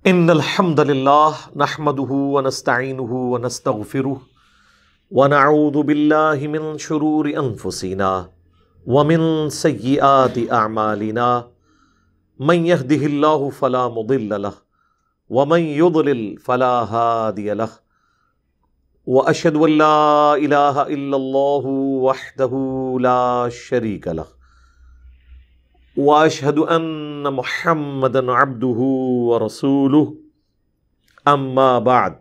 ان الحمد للہ نحمده ونستعینه ونستغفره ونعوذ باللہ من شرور انفسنا ومن سیئات اعمالنا من يهده اللہ فلا مضل له ومن يضلل فلا هادی له واشهد ان لا الہ الا اللہ وحدہ لا شریک له واشهد ان محمدا عبده ورسوله اما بعد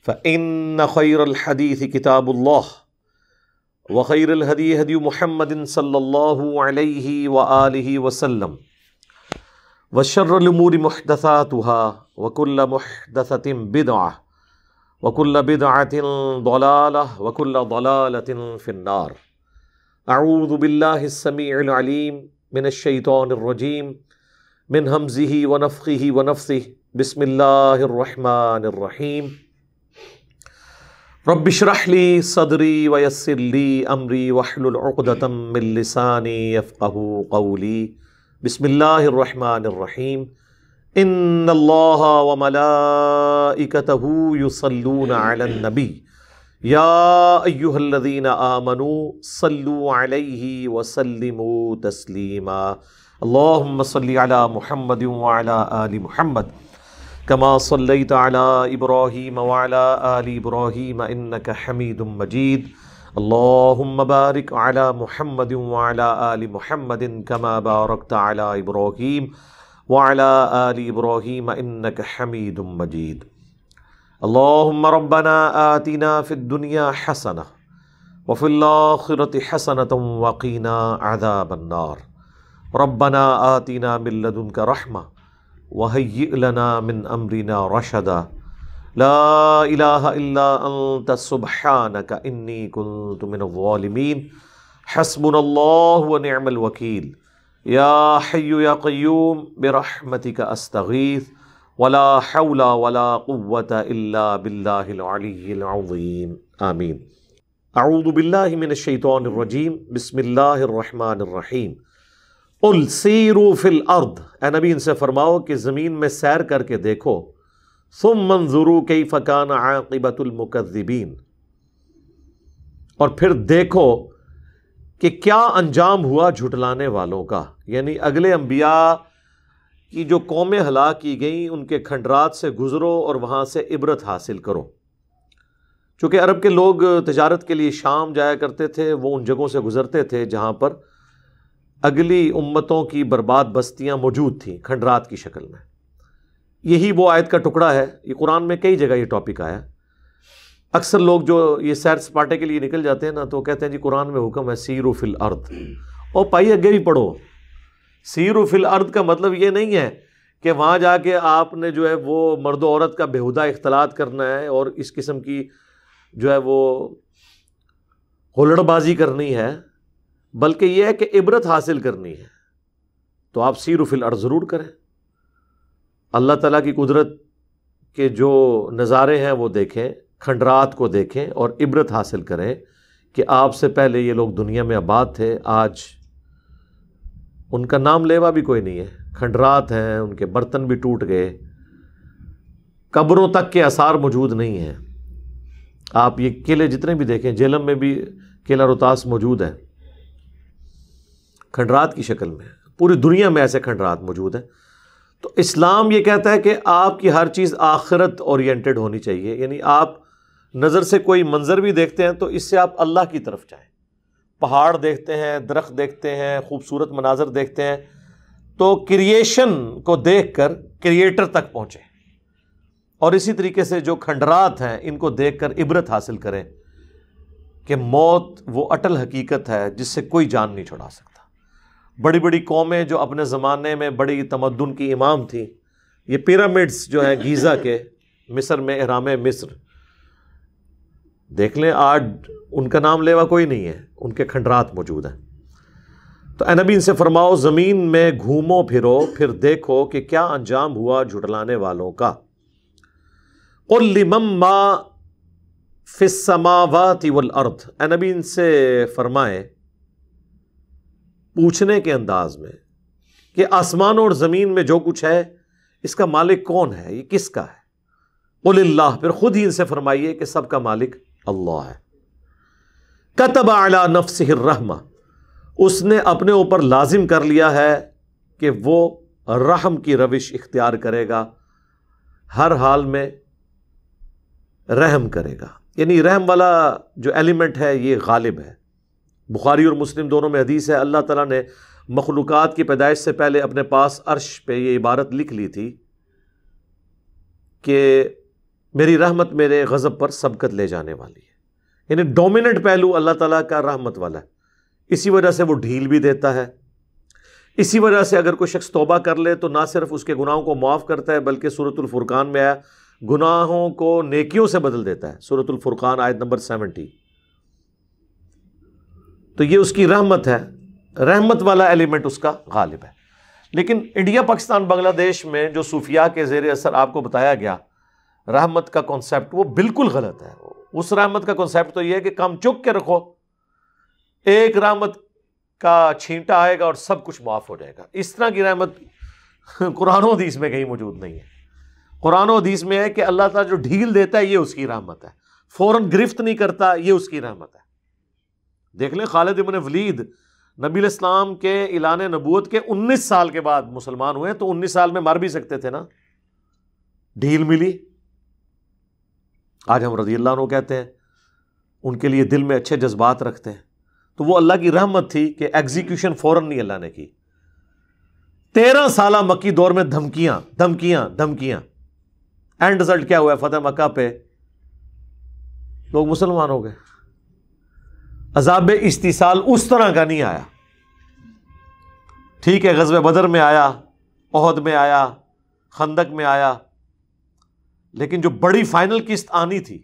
فان خير الحديث كتاب الله وخير الهدي هدي محمد صلى الله عليه واله وسلم وشر الامور محدثاتها وكل محدثة بدعة وكل بدعة ضلالة وكل ضلالة في النار. اعوذ بالله السميع العليم من الشیطان الرجیم من ہمزہ ونفخہ ونفثہ بسم اللہ الرحمن الرحیم رب اشرح لی صدری ویسر لی امری واحلل عقدۃ من لسانی یفقہوا قولی بسم اللہ الرحمن الرحیم ان اللہ وملائکتہ یصلون علی النبی یا ایہا الذین آمنوا صلوا علیہ وسلموا تسلیما اللہم صلی علی محمد وعلی آل محمد کما صلیت علی ابراہیم وعلی آل ابراہیم انک حمید مجید اللہم بارک علی محمد وعلی آل محمد کما بارکت علی ابراہیم وعلی آل ابراہیم انک حمید مجید اللہم ربنا آتنا فی الدنیا حسنہ وفی الآخرۃ حسنۃ وقنا عذاب النار ربنا آتنا من لدنک رحمہ وہیئ لنا من امرنا رشدا لا الہ الا انت سبحانک انی کنت من الظالمین حسبنا اللہ ونعم الوکیل یا حی یا قیوم برحمتک استغیث ولا حول ولا قوة الا باللہ العلی العظیم آمین. اعوذ باللہ من الشیطان الرجیم بسم اللہ الرحمن الرحیم قل سیروا فی الارض، اے نبی ان سے فرماؤ کہ زمین میں سیر کر کے دیکھو، ثم انظروا کیف کان عاقبۃ المکذبین، اور پھر دیکھو کہ کیا انجام ہوا جھٹلانے والوں کا، یعنی اگلے انبیاء کی جو قومیں ہلاک کی گئیں ان کے کھنڈرات سے گزرو اور وہاں سے عبرت حاصل کرو. چونکہ عرب کے لوگ تجارت کے لیے شام جایا کرتے تھے، وہ ان جگہوں سے گزرتے تھے جہاں پر اگلی امتوں کی برباد بستیاں موجود تھیں کھنڈرات کی شکل میں. یہی وہ آیت کا ٹکڑا ہے، یہ قرآن میں کئی جگہ یہ ٹاپک آیا. اکثر لوگ جو یہ سیر سپاٹے کے لیے نکل جاتے ہیں نا تو کہتے ہیں جی قرآن میں حکم ہے سیروا فی الارض، اور پائی اگے بھی پڑھو. سیروا فی الارض کا مطلب یہ نہیں ہے کہ وہاں جا کے آپ نے جو ہے وہ مرد و عورت کا بےہودہ اختلاط کرنا ہے اور اس قسم کی جو ہے وہ ہلڑ بازی کرنی ہے، بلکہ یہ ہے کہ عبرت حاصل کرنی ہے. تو آپ سیروا فی الارض ضرور کریں، اللہ تعالیٰ کی قدرت کے جو نظارے ہیں وہ دیکھیں، کھنڈرات کو دیکھیں اور عبرت حاصل کریں کہ آپ سے پہلے یہ لوگ دنیا میں آباد تھے، آج ان کا نام لیوا بھی کوئی نہیں ہے، کھنڈرات ہیں، ان کے برتن بھی ٹوٹ گئے، قبروں تک کے آثار موجود نہیں ہیں. آپ یہ قلعے جتنے بھی دیکھیں، جہلم میں بھی قلعہ روہتاس موجود ہے کھنڈرات کی شکل میں، پوری دنیا میں ایسے کھنڈرات موجود ہیں. تو اسلام یہ کہتا ہے کہ آپ کی ہر چیز آخرت اورینٹڈ ہونی چاہیے، یعنی آپ نظر سے کوئی منظر بھی دیکھتے ہیں تو اس سے آپ اللہ کی طرف جائیں. پہاڑ دیکھتے ہیں، درخت دیکھتے ہیں، خوبصورت مناظر دیکھتے ہیں تو کریشن کو دیکھ کر کریٹر تک پہنچیں، اور اسی طریقے سے جو کھنڈرات ہیں ان کو دیکھ کر عبرت حاصل کریں کہ موت وہ اٹل حقیقت ہے جس سے کوئی جان نہیں چھڑا سکتا. بڑی بڑی قومیں جو اپنے زمانے میں بڑی تمدن کی امام تھیں، یہ پیرامڈس جو ہیں گیزا کے مصر میں، اہرام مصر دیکھ لیں، آج ان کا نام لیوا کوئی نہیں ہے، ان کے کھنڈرات موجود ہیں. تو اے نبی ان سے فرماؤ زمین میں گھومو پھرو، پھر دیکھو کہ کیا انجام ہوا جھٹلانے والوں کا. قل لمن ما فی السماوات والارض، اے نبی ان سے فرمائے پوچھنے کے انداز میں کہ آسمانوں اور زمین میں جو کچھ ہے اس کا مالک کون ہے، یہ کس کا ہے؟ قل اللہ، پھر خود ہی ان سے فرمائیے کہ سب کا مالک اللہ ہے۔ کتب علی نفسہ الرحمہ، اس نے اپنے اوپر لازم کر لیا ہے کہ وہ رحم کی روش اختیار کرے گا، ہر حال میں رحم کرے گا، یعنی رحم والا جو ایلیمنٹ ہے یہ غالب ہے۔ بخاری اور مسلم دونوں میں حدیث ہے، اللہ تعالیٰ نے مخلوقات کی پیدائش سے پہلے اپنے پاس عرش پہ یہ عبارت لکھ لی تھی کہ میری رحمت میرے غضب پر سبقت لے جانے والی ہے، یعنی ڈومیننٹ پہلو اللہ تعالیٰ کا رحمت والا ہے، اسی وجہ سے وہ ڈھیل بھی دیتا ہے، اسی وجہ سے اگر کوئی شخص توبہ کر لے تو نہ صرف اس کے گناہوں کو معاف کرتا ہے بلکہ سورۃ الفرقان میں آیا گناہوں کو نیکیوں سے بدل دیتا ہے، سورۃ الفرقان آیت نمبر 70۔ تو یہ اس کی رحمت ہے، رحمت والا ایلیمنٹ اس کا غالب ہے۔ لیکن انڈیا، پاکستان، بنگلہ دیش میں جو صوفیاء کے زیر اثر آپ کو بتایا گیا رحمت کا کانسیپٹ، وہ بالکل غلط ہے۔ اس رحمت کا کانسیپٹ تو یہ ہے کہ کام چک کے رکھو، ایک رحمت کا چھینٹا آئے گا اور سب کچھ معاف ہو جائے گا۔ اس طرح کی رحمت قرآن و حدیث میں کہیں موجود نہیں ہے۔ قرآن و حدیث میں ہے کہ اللہ تعالیٰ جو ڈھیل دیتا ہے یہ اس کی رحمت ہے، فوراً گرفت نہیں کرتا، یہ اس کی رحمت ہے۔ دیکھ لیں خالد ابن ولید نبی علیہ السلام کے اعلان نبوت کے 19 سال کے بعد مسلمان ہوئے، تو 19 سال میں مر بھی سکتے تھے نا، ڈھیل ملی۔ آج ہم رضی اللہ عنہ کہتے ہیں، ان کے لیے دل میں اچھے جذبات رکھتے ہیں، تو وہ اللہ کی رحمت تھی کہ ایگزیکیوشن فوراً نہیں اللہ نے کی۔ 13 سالہ مکی دور میں دھمکیاں دھمکیاں دھمکیاں، اینڈ رزلٹ کیا ہوا؟ فتح مکہ پہ لوگ مسلمان ہو گئے۔ عذاب استیصال اس طرح کا نہیں آیا، ٹھیک ہے غزوہ بدر میں آیا، احد میں آیا، خندق میں آیا، لیکن جو بڑی فائنل قسط آنی تھی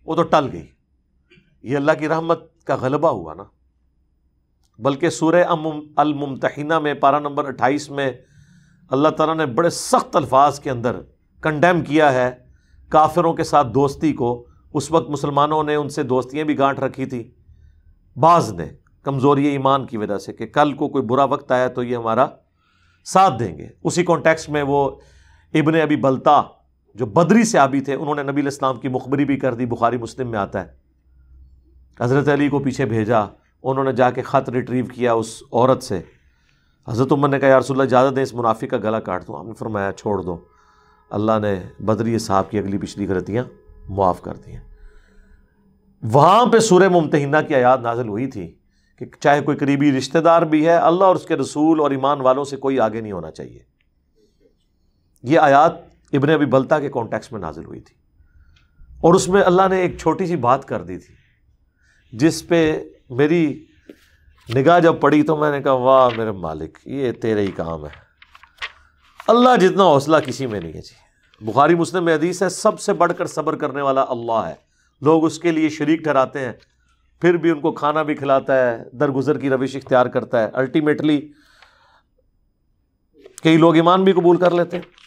وہ تو ٹل گئی۔ یہ اللہ کی رحمت کا غلبہ ہوا نا۔ بلکہ سورہ الممتحنہ میں پارہ نمبر 28 میں اللہ تعالیٰ نے بڑے سخت الفاظ کے اندر کنڈیم کیا ہے کافروں کے ساتھ دوستی کو۔ اس وقت مسلمانوں نے ان سے دوستیاں بھی گانٹ رکھی تھی، بعض نے کمزوری ایمان کی وجہ سے کہ کل کو کوئی برا وقت آیا تو یہ ہمارا ساتھ دیں گے۔ اسی کانٹیکسٹ میں وہ ابن ابی بلتا جو بدری صحابی تھے، انہوں نے نبی علیہ السلام کی مخبری بھی کر دی، بخاری مسلم میں آتا ہے۔ حضرت علی کو پیچھے بھیجا، انہوں نے جا کے خط ریٹریو کیا اس عورت سے۔ حضرت عمر نے کہا یا رسول اللہ اجازت دیں اس منافق کا گلا کاٹ دوں۔ ہم نے فرمایا چھوڑ دو، اللہ نے بدری صاحب کی اگلی پچھلی غلطیاں معاف کر دی ہیں۔ وہاں پہ سورہ ممتحنہ کی آیات نازل ہوئی تھی کہ چاہے کوئی قریبی رشتہ دار بھی ہے، اللہ اور اس کے رسول اور ایمان والوں سے کوئی آگے نہیں ہونا چاہیے۔ یہ آیات ابن ابی بلتا کے کانٹیکس میں نازل ہوئی تھی، اور اس میں اللہ نے ایک چھوٹی سی بات کر دی تھی جس پہ میری نگاہ جب پڑی تو میں نے کہا واہ میرے مالک، یہ تیرے ہی کام ہے، اللہ جتنا حوصلہ کسی میں نہیں ہے جی۔ بخاری مسلم میں حدیث ہے سب سے بڑھ کر صبر کرنے والا اللہ ہے، لوگ اس کے لیے شریک ٹھہراتے ہیں، پھر بھی ان کو کھانا بھی کھلاتا ہے، درگزر کی روش اختیار کرتا ہے، الٹیمیٹلی کئی لوگ ایمان بھی قبول کر لیتے ہیں۔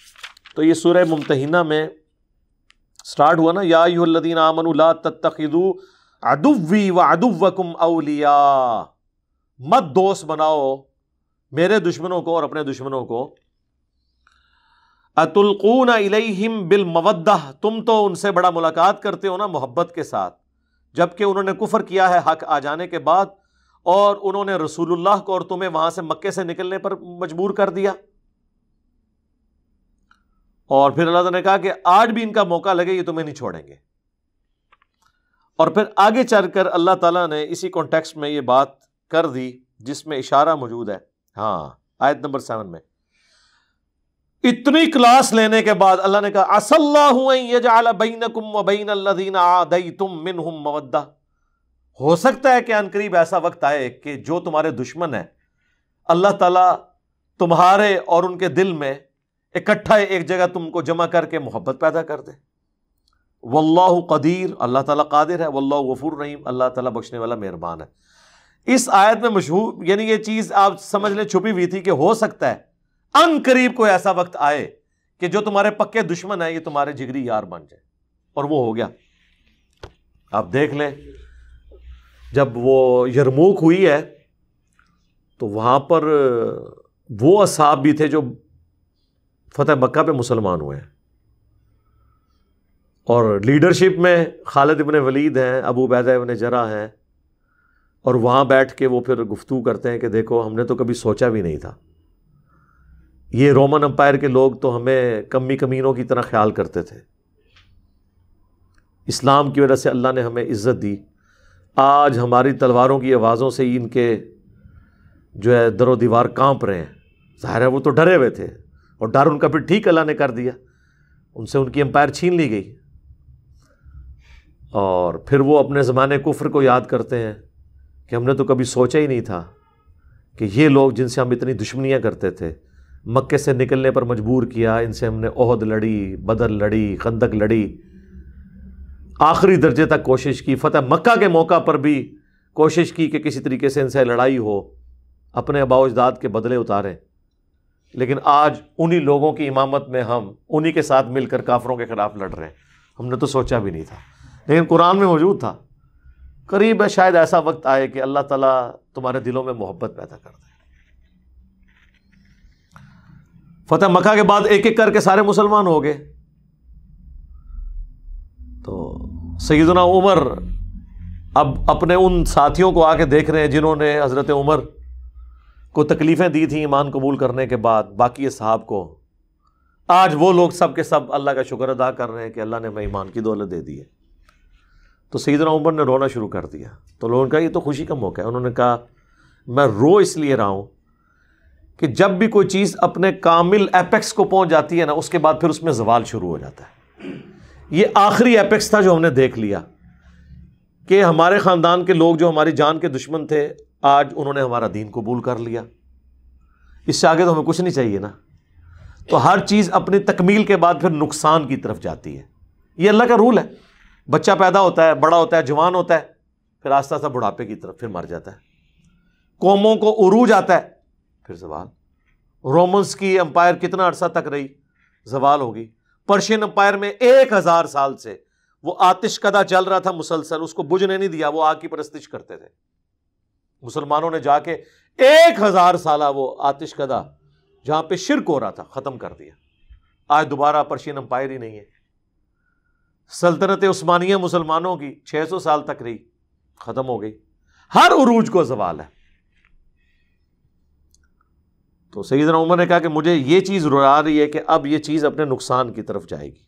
تو یہ سورہ ممتحنہ میں سٹارٹ ہوا نا، یا ایھا الذین آمنوا لا تتخذوا عدوی وعدوکم اولیاء، مت دوست بناؤ میرے دشمنوں کو اور اپنے دشمنوں کو۔ اتلقون الیہم بالمودہ، تم تو ان سے بڑا ملاقات کرتے ہو نا محبت کے ساتھ، جبکہ انہوں نے کفر کیا ہے حق آ جانے کے بعد، اور انہوں نے رسول اللہ کو اور تمہیں وہاں سے مکے سے نکلنے پر مجبور کر دیا۔ اور پھر اللہ تعالیٰ نے کہا کہ آج بھی ان کا موقع لگے یہ تمہیں نہیں چھوڑیں گے۔ اور پھر آگے چل کر اللہ تعالیٰ نے اسی کانٹیکسٹ میں یہ بات کر دی جس میں اشارہ موجود ہے، ہاں آیت نمبر 7 میں، اتنی کلاس لینے کے بعد اللہ نے کہا عسى اللَّهُ أَن يَجْعَلَ بَيْنَكُمْ وَبَيْنَ الَّذِينَ عَادَيْتُمْ مِنْهُمْ مَوَدَّةً، ہو سکتا ہے کہ عن قریب ایسا وقت آئے کہ جو تمہارے دشمن ہیں اللہ تعالیٰ تمہارے اور ان کے دل میں اکٹھا ایک جگہ تم کو جمع کر کے محبت پیدا کر دے۔ واللہ قدیر، اللہ تعالیٰ قادر ہے، واللہ غفور رحیم، اللہ تعالیٰ بخشنے والا مہربان ہے۔ اس آیت میں مشہور، یعنی یہ چیز آپ سمجھ لیں چھپی ہوئی تھی کہ ہو سکتا ہے ان قریب کوئی ایسا وقت آئے کہ جو تمہارے پکے دشمن ہیں یہ تمہارے جگری یار بن جائے، اور وہ ہو گیا۔ آپ دیکھ لیں جب وہ یرموک ہوئی ہے تو وہاں پر وہ اصحاب بھی تھے جو فتح مکہ پہ مسلمان ہوئے ہیں، اور لیڈرشپ میں خالد ابن ولید ہیں، ابو عبیدہ ابن جرح ہیں، اور وہاں بیٹھ کے وہ پھر گفتگو کرتے ہیں کہ دیکھو ہم نے تو کبھی سوچا بھی نہیں تھا، یہ رومن امپائر کے لوگ تو ہمیں کمی کمینوں کی طرح خیال کرتے تھے، اسلام کی وجہ سے اللہ نے ہمیں عزت دی، آج ہماری تلواروں کی آوازوں سے ہی ان کے جو ہے در و دیوار کانپ رہے ہیں۔ ظاہر ہے وہ تو ڈرے ہوئے تھے، اور ڈر ان کا پھر ٹھیک اللہ نے کر دیا، ان سے ان کی امپائر چھین لی گئی، اور پھر وہ اپنے زمانے کفر کو یاد کرتے ہیں کہ ہم نے تو کبھی سوچا ہی نہیں تھا کہ یہ لوگ جن سے ہم اتنی دشمنیاں کرتے تھے، مکے سے نکلنے پر مجبور کیا، ان سے ہم نے احد لڑی، بدر لڑی، خندق لڑی، آخری درجے تک کوشش کی، فتح مکہ کے موقع پر بھی کوشش کی کہ کسی طریقے سے ان سے لڑائی ہو، اپنے آباء و اجداد کے بدلے اتاریں، لیکن آج انہی لوگوں کی امامت میں ہم انہی کے ساتھ مل کر کافروں کے خلاف لڑ رہے ہیں، ہم نے تو سوچا بھی نہیں تھا، لیکن قرآن میں موجود تھا۔ قریب ہے شاید ایسا وقت آئے کہ اللہ تعالیٰ تمہارے دلوں میں محبت پیدا کر دے۔ فتح مکہ کے بعد ایک ایک کر کے سارے مسلمان ہو گئے، تو سیدنا عمر اب اپنے ان ساتھیوں کو آ کے دیکھ رہے ہیں جنہوں نے حضرت عمر کو تکلیفیں دی تھیں ایمان قبول کرنے کے بعد، باقی اصحاب کو، آج وہ لوگ سب کے سب اللہ کا شکر ادا کر رہے ہیں کہ اللہ نے ہمیں ایمان کی دولت دے دی ہے۔ تو سیدنا عمر نے رونا شروع کر دیا، تو لوگوں نے کہا یہ تو خوشی کا موقع ہے، انہوں نے کہا میں رو اس لیے رہا ہوں کہ جب بھی کوئی چیز اپنے کامل ایپیکس کو پہنچ جاتی ہے نا، اس کے بعد پھر اس میں زوال شروع ہو جاتا ہے۔ یہ آخری ایپیکس تھا جو ہم نے دیکھ لیا کہ ہمارے خاندان کے لوگ جو ہماری جان کے دشمن تھے، آج انہوں نے ہمارا دین قبول کر لیا، اس سے آگے تو ہمیں کچھ نہیں چاہیے نا۔ تو ہر چیز اپنی تکمیل کے بعد پھر نقصان کی طرف جاتی ہے، یہ اللہ کا رول ہے۔ بچہ پیدا ہوتا ہے، بڑا ہوتا ہے، جوان ہوتا ہے، پھر آہستہ آہستہ بڑھاپے کی طرف پھر مر جاتا ہے۔ قوموں کو عروج آتا ہے، پھر زوال۔ رومنس کی امپائر کتنا عرصہ تک رہی، زوال ہوگی۔ پرشین امپائر میں 1000 سال سے وہ آتش کدہ چل رہا تھا مسلسل، اس کو بجھنے نہیں دیا، وہ آگ کی پرستش کرتے تھے۔ مسلمانوں نے جا کے 1000 سالہ وہ آتش کدہ جہاں پہ شرک ہو رہا تھا ختم کر دیا۔ آج دوبارہ پرشین امپائر ہی نہیں ہے۔ سلطنت عثمانیہ مسلمانوں کی 600 سال تک رہی، ختم ہو گئی۔ ہر عروج کو زوال ہے۔ تو سیدنا عمر نے کہا کہ مجھے یہ چیز رلا رہی ہے کہ اب یہ چیز اپنے نقصان کی طرف جائے گی،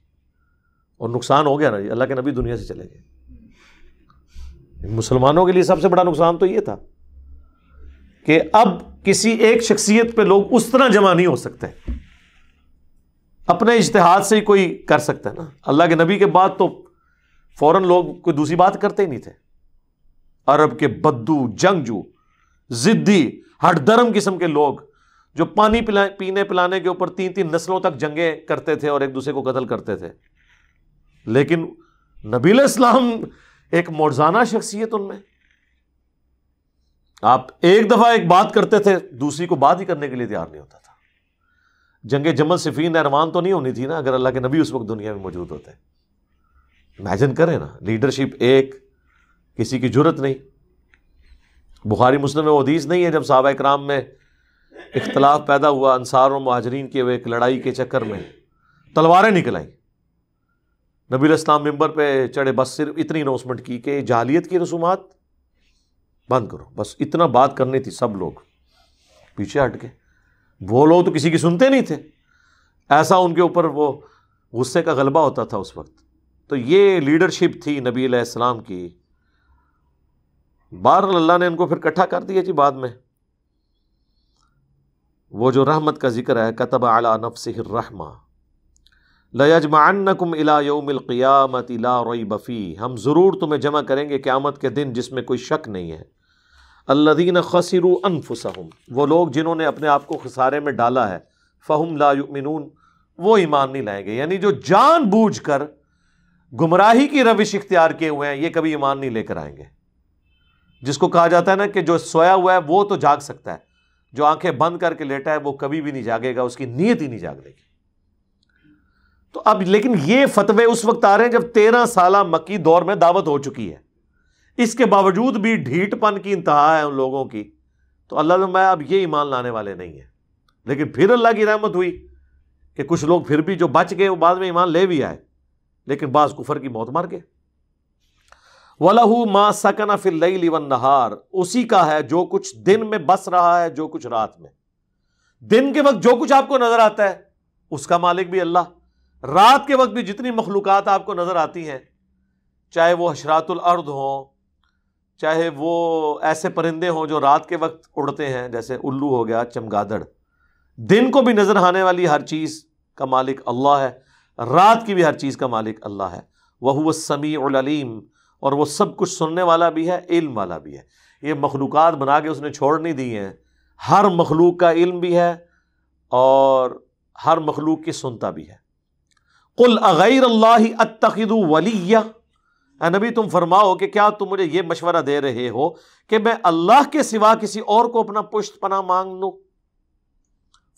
اور نقصان ہو گیا نا، اللہ کے نبی دنیا سے چلے گئے۔ مسلمانوں کے لیے سب سے بڑا نقصان تو یہ تھا کہ اب کسی ایک شخصیت پہ لوگ اس طرح جمع نہیں ہو سکتے، اپنے اجتہاد سے ہی کوئی کر سکتا ہے نا۔ اللہ کے نبی کے بعد تو فوراً لوگ کوئی دوسری بات کرتے ہی نہیں تھے۔ عرب کے بدو، جنگجو، ضدی، ہٹ درم قسم کے لوگ جو پانی پینے پلانے کے اوپر 3 نسلوں تک جنگیں کرتے تھے اور ایک دوسرے کو قتل کرتے تھے، لیکن نبی علیہ السلام ایک معجزانہ شخصیت ان میں۔ آپ ایک دفعہ ایک بات کرتے تھے، دوسری کو بات ہی کرنے کے لیے تیار نہیں ہوتا تھا۔ جنگ جمل صفین نہروان تو نہیں ہونی تھی نا اگر اللہ کے نبی اس وقت دنیا میں موجود ہوتے۔ امیجن کریں نا، لیڈرشپ ایک، کسی کی جرت نہیں۔ بخاری مسلم میں حدیث نہیں ہے جب صحابہ کرام میں اختلاف پیدا ہوا انصار اور مہاجرین کے ایک لڑائی کے چکر میں، تلواریں نکل آئیں، نبی علیہ السلام ممبر پہ چڑھے، بس صرف اتنی اناؤنسمنٹ کی کہ جاہلیت کی رسومات بند کرو، بس اتنا بات کرنی تھی۔ سب لوگ پیچھے ہٹ کے، وہ لوگ تو کسی کی سنتے نہیں تھے، ایسا ان کے اوپر وہ غصے کا غلبہ ہوتا تھا اس وقت۔ تو یہ لیڈرشپ تھی نبی علیہ السلام کی۔ بہرحال اللہ نے ان کو پھر اکٹھا کر دیا جی بعد میں۔ وہ جو رحمت کا ذکر ہے، کتب علی نفسہ الرحمہ لَيَجْمَعَنَّكُمْ إِلَىٰ يَوْمِ الْقِيَامَةِ لَا رَيْبَ فِيهِ، ہم ضرور تمہیں جمع کریں گے قیامت کے دن جس میں کوئی شک نہیں ہے۔ الَّذِينَ خَسِرُوا أَنفُسَهُمْ، وہ لوگ جنہوں نے اپنے آپ کو خسارے میں ڈالا ہے، فَهُمْ لَا يُؤْمِنُونَ، وہ ایمان نہیں لائیں گے، یعنی جو جان بوجھ کر گمراہی کی روش اختیار کیے ہوئے ہیں یہ کبھی ایمان نہیں لے کر آئیں گے۔ جس کو کہا جاتا ہے نا کہ جو سویا ہوا ہے وہ تو جاگ سکتا ہے، جو آنکھیں بند کر کے لیٹا ہے وہ کبھی بھی نہیں جاگے گا، اس کی نیت ہی نہیں جاگنے کی۔ تو اب لیکن یہ فتوے اس وقت آ رہے ہیں جب 13 سالہ مکی دور میں دعوت ہو چکی ہے، اس کے باوجود بھی ڈھیٹ پن کی انتہا ہے ان لوگوں کی۔ تو اللہ نے اب یہ ایمان لانے والے نہیں ہیں۔ لیکن پھر اللہ کی رحمت ہوئی کہ کچھ لوگ پھر بھی جو بچ گئے وہ بعد میں ایمان لے بھی آئے، لیکن بعض کفر کی موت مر گئے۔ وَلَهُ مَا سَكَنَ فِي اللَّيْلِ وَالنَّهَارِ، اسی کا ہے جو کچھ دن میں بس رہا ہے، جو کچھ رات میں۔ دن کے وقت جو کچھ آپ کو نظر آتا ہے اس کا مالک بھی اللہ، رات کے وقت بھی جتنی مخلوقات آپ کو نظر آتی ہیں، چاہے وہ حشرات الارض ہوں، چاہے وہ ایسے پرندے ہوں جو رات کے وقت اڑتے ہیں جیسے الو ہو گیا، چمگادڑ، دن کو بھی نظر آنے والی ہر چیز کا مالک اللہ ہے، رات کی بھی ہر چیز کا مالک اللہ ہے۔ وَهُوَ السَّمِيعُ الْعَلِيمُ، اور وہ سب کچھ سننے والا بھی ہے، علم والا بھی ہے۔ یہ مخلوقات بنا کے اس نے چھوڑ نہیں دی ہیں، ہر مخلوق کا علم بھی ہے اور ہر مخلوق کی سنتا بھی ہے۔ قُلْ أَغَيْرَ اللَّهِ أَتَّخِذُ وَلِيًّا، اے نبی تم فرماؤ کہ کیا تم مجھے یہ مشورہ دے رہے ہو کہ میں اللہ کے سوا کسی اور کو اپنا پشت پناہ مانگ لوں؟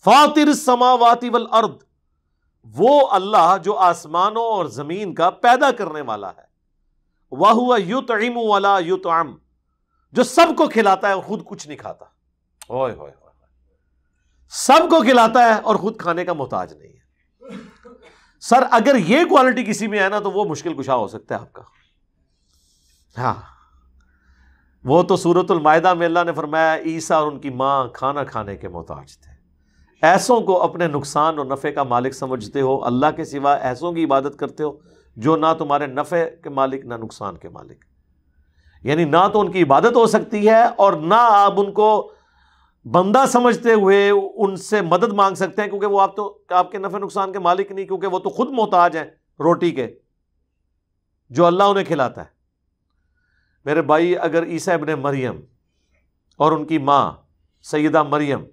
فاطر السماوات والارض، وہ اللہ جو آسمانوں اور زمین کا پیدا کرنے والا ہے۔ وَهُوَ يُطْعِمُ وَلَا يُطْعَمُ، جو سب کو کھلاتا ہے اور خود کچھ نہیں کھاتا۔ اوئے ہوئے ہوئے، سب کو کھلاتا ہے اور خود کھانے کا محتاج نہیں ہے۔ سر اگر یہ کوالٹی کسی میں ہے نا تو وہ مشکل کشا ہو سکتا ہے آپ کا۔ ہاں، وہ تو سورۃ المائدہ میں اللہ نے فرمایا عیسیٰ اور ان کی ماں کھانا کھانے کے محتاج تھے۔ ایسوں کو اپنے نقصان اور نفع کا مالک سمجھتے ہو، اللہ کے سوا ایسوں کی عبادت کرتے ہو جو نہ تمہارے نفع کے مالک نہ نقصان کے مالک، یعنی نہ تو ان کی عبادت ہو سکتی ہے اور نہ آپ ان کو بندہ سمجھتے ہوئے ان سے مدد مانگ سکتے ہیں، کیونکہ وہ آپ کے نفع نقصان کے مالک نہیں، کیونکہ وہ تو خود محتاج ہیں روٹی کے جو اللہ انہیں کھلاتا ہے۔ میرے بھائی، اگر عیسیٰ ابن مریم اور ان کی ماں سیدہ مریم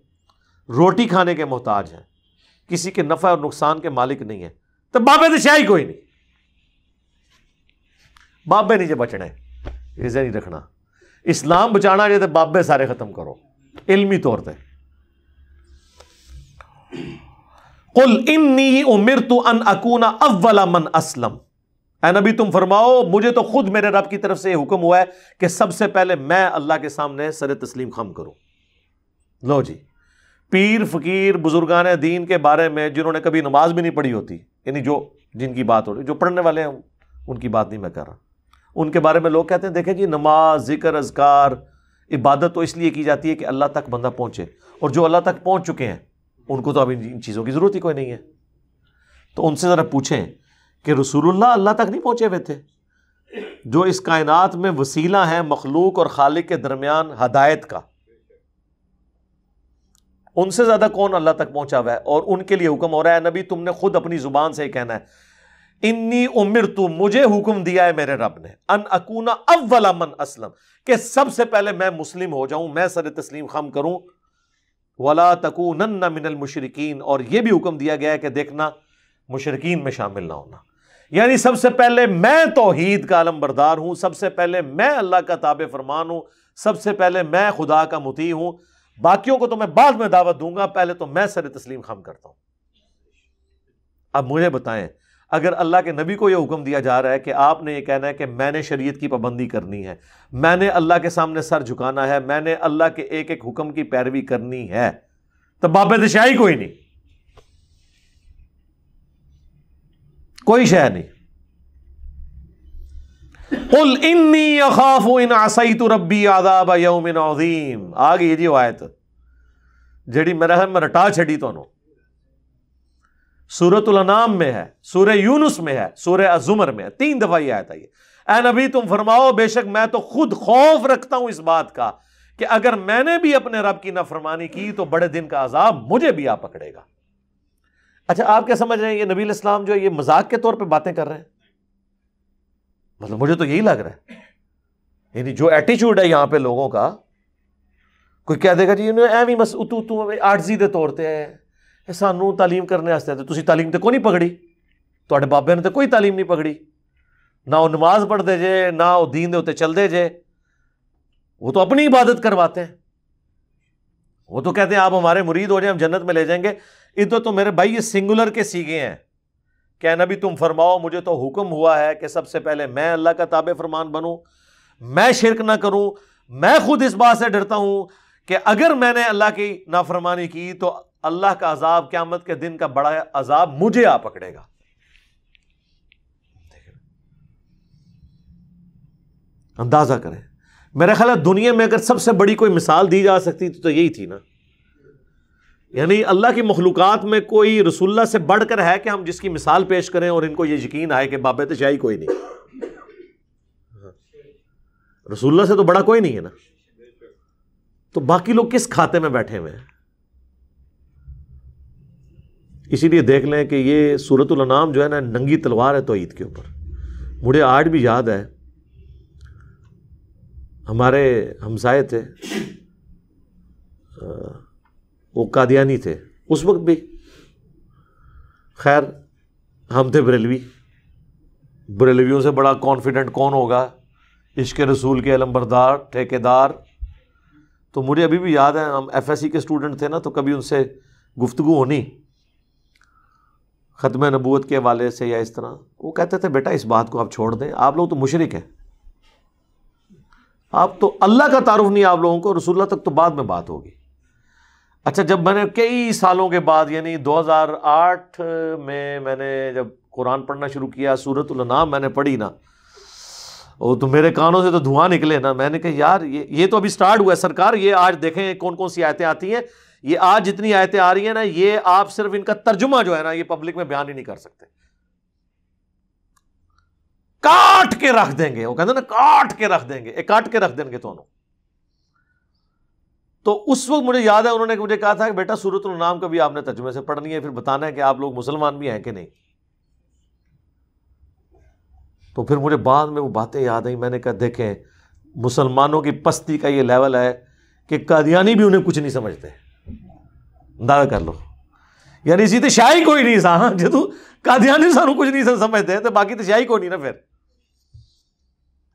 روٹی کھانے کے محتاج ہیں، کسی کے نفع اور نقصان کے مالک نہیں ہے، تو بابے دشائی کوئی نہیں، بابے نیچے بچنا ہے، اسے نہیں رکھنا۔ اسلام بچانا ہے تو بابے سارے ختم کرو علمی طور پہ۔ قل انی امرت ان اکون اول من اسلم، اے نبی تم فرماؤ مجھے تو خود میرے رب کی طرف سے یہ حکم ہوا ہے کہ سب سے پہلے میں اللہ کے سامنے سر تسلیم خم کروں۔ لو جی، پیر فقیر بزرگان دین کے بارے میں جنہوں نے کبھی نماز بھی نہیں پڑھی ہوتی، یعنی جن کی بات ہو رہی، جو پڑھنے والے ہیں ان کی بات نہیں میں کر رہا، ان کے بارے میں لوگ کہتے ہیں دیکھیں جی نماز، ذکر، اذکار، عبادت تو اس لیے کی جاتی ہے کہ اللہ تک بندہ پہنچے، اور جو اللہ تک پہنچ چکے ہیں ان کو تو اب ان چیزوں کی ضرورت ہی کوئی نہیں ہے۔ تو ان سے ذرا پوچھیں کہ رسول اللہ تک نہیں پہنچے ہوئے تھے، جو اس کائنات میں وسیلہ ہیں مخلوق اور خالق کے درمیان ہدایت کا، ان سے زیادہ کون اللہ تک پہنچا ہوا ہے؟ اور ان کے لیے حکم ہو رہا ہے نبی تم نے خود اپنی زبان سے ہی کہنا ہے، انی امرت، مجھے حکم دیا ہے میرے رب نے، ان اکون اول من اسلم، کہ سب سے پہلے میں مسلم ہو جاؤں، میں سر تسلیم خم کروں، ولا تکونن من المشرکین، اور یہ بھی حکم دیا گیا ہے کہ دیکھنا مشرکین میں شامل نہ ہونا، یعنی سب سے پہلے میں توحید کا علم بردار ہوں، سب سے پہلے میں اللہ کا تابع فرمان ہوں، سب سے پہلے میں خدا کا مطیع ہوں، باقیوں کو تو میں بعد میں دعوت دوں گا، پہلے تو میں سر تسلیم خم کرتا ہوں۔ اب مجھے بتائیں، اگر اللہ کے نبی کو یہ حکم دیا جا رہا ہے کہ آپ نے یہ کہنا ہے کہ میں نے شریعت کی پابندی کرنی ہے، میں نے اللہ کے سامنے سر جھکانا ہے، میں نے اللہ کے ایک ایک حکم کی پیروی کرنی ہے، تو باب دشائی کوئی نہیں، کوئی شے نہیں۔ قل انی اخاف ان عصیت ربی عذاب یوم عظیم، آ گئی جی آیت جڑی میرا ہے میں رٹا چھڑی تو نو، سورۃ الانعام میں ہے، سورہ یونس میں ہے، سورہ الزمر میں ہے، 3 دفعہ یہ آیت آئی ہے۔ اے نبی تم فرماؤ بے شک میں تو خود خوف رکھتا ہوں اس بات کا کہ اگر میں نے بھی اپنے رب کی نافرمانی کی تو بڑے دن کا عذاب مجھے بھی آ پکڑے گا۔ اچھا آپ کیا سمجھ رہے ہیں یہ نبی علیہ السلام جو یہ مذاق کے طور پہ باتیں کر رہے ہیں؟ مطلب مجھے تو یہی لگ رہا ہے، یعنی جو ایٹیچیوڈ ہے یہاں پہ لوگوں کا، کوئی کہہ دے گا جی انہوں ایویں بس تو آرزی دے طور تے سانو تعلیم کرنے واسطے تسی تعلیم تے کوئی نہیں پکڑی، تواڈے بابے نے تے کوئی تعلیم نہیں پکڑی، نہ وہ نماز پڑھ دے جے، نہ وہ دین دے اوتے چل دے جے، وہ تو اپنی عبادت کرواتے ہیں، وہ تو کہتے ہیں آپ ہمارے مرید ہو جائیں ہم جنت میں لے جائیں گے۔ ادھر تو میرے بھائی یہ سنگولر کے سیگے ہیں کہ نبی تم فرماؤ مجھے تو حکم ہوا ہے کہ سب سے پہلے میں اللہ کا تابع فرمان بنوں، میں شرک نہ کروں، میں خود اس بات سے ڈرتا ہوں کہ اگر میں نے اللہ کی نافرمانی کی تو اللہ کا عذاب قیامت کے دن کا بڑا عذاب مجھے آ پکڑے گا. اندازہ کریں. میرا خیال ہے دنیا میں اگر سب سے بڑی کوئی مثال دی جا سکتی تو یہی تھی نا. یعنی اللہ کی مخلوقات میں کوئی رسول اللہ سے بڑھ کر ہے کہ ہم جس کی مثال پیش کریں اور ان کو یہ یقین آئے کہ باب تشائی کوئی نہیں. رسول اللہ سے تو بڑا کوئی نہیں ہے نا. تو باقی لوگ کس کھاتے میں بیٹھے ہوئے ہیں؟ اسی لیے دیکھ لیں کہ یہ سورۃ الانعام جو ہے نا ننگی تلوار ہے توحید کے اوپر. مجھے آج بھی یاد ہے ہمارے ہمسائے تھے وہ قادیانی تھے اس وقت بھی. خیر ہم تھے بریلوی. بریلویوں سے بڑا کانفیڈنٹ کون ہوگا؟ عشق رسول کے علمبردار ٹھیکیدار. تو مجھے ابھی بھی یاد ہے ہم ایف ایس سی کے اسٹوڈنٹ تھے نا, تو کبھی ان سے گفتگو ہونی ختم نبوت کے حوالے سے یا اس طرح, وہ کہتے تھے بیٹا اس بات کو آپ چھوڑ دیں, آپ لوگ تو مشرک ہیں, آپ تو اللہ کا تعارف نہیں آپ لوگوں کو, رسول اللہ تک تو بعد میں بات ہوگی. اچھا جب میں نے کئی سالوں کے بعد یعنی 2008 میں نے جب قرآن پڑھنا شروع کیا, سورۃ الانعام میں نے پڑھی نا, وہ تو میرے کانوں سے تو دھواں نکلے نا. میں نے کہا یار یہ تو ابھی سٹارٹ ہوا ہے سرکار, یہ آج دیکھیں کون کون سی آیتیں آتی ہیں, یہ آج جتنی آیتیں آ رہی ہیں نا یہ آپ صرف ان کا ترجمہ جو ہے نا یہ پبلک میں بیان ہی نہیں کر سکتے, کاٹ کے رکھ دیں گے. وہ کہتے ہیں نا کاٹ کے رکھ دیں گے, کاٹ کے رکھ دیں گے دونوں. تو اس وقت مجھے یاد ہے انہوں نے مجھے کہا تھا کہ بیٹا سورۃ الانعام کا بھی آپ نے ترجمے سے پڑھنی ہے, پھر بتانا ہے کہ آپ لوگ مسلمان بھی ہیں کہ نہیں. تو پھر مجھے بعد میں وہ باتیں یاد آئیں. میں نے کہا دیکھیں مسلمانوں کی پستی کا یہ لیول ہے کہ قادیانی بھی انہیں کچھ نہیں سمجھتے. اندازہ کر لو, یعنی اسی تشائی کوئی نہیں سا جدو قادیانی سانو کچھ نہیں سمجھتے تو باقی تشائی کوئی نہیں نا پھر.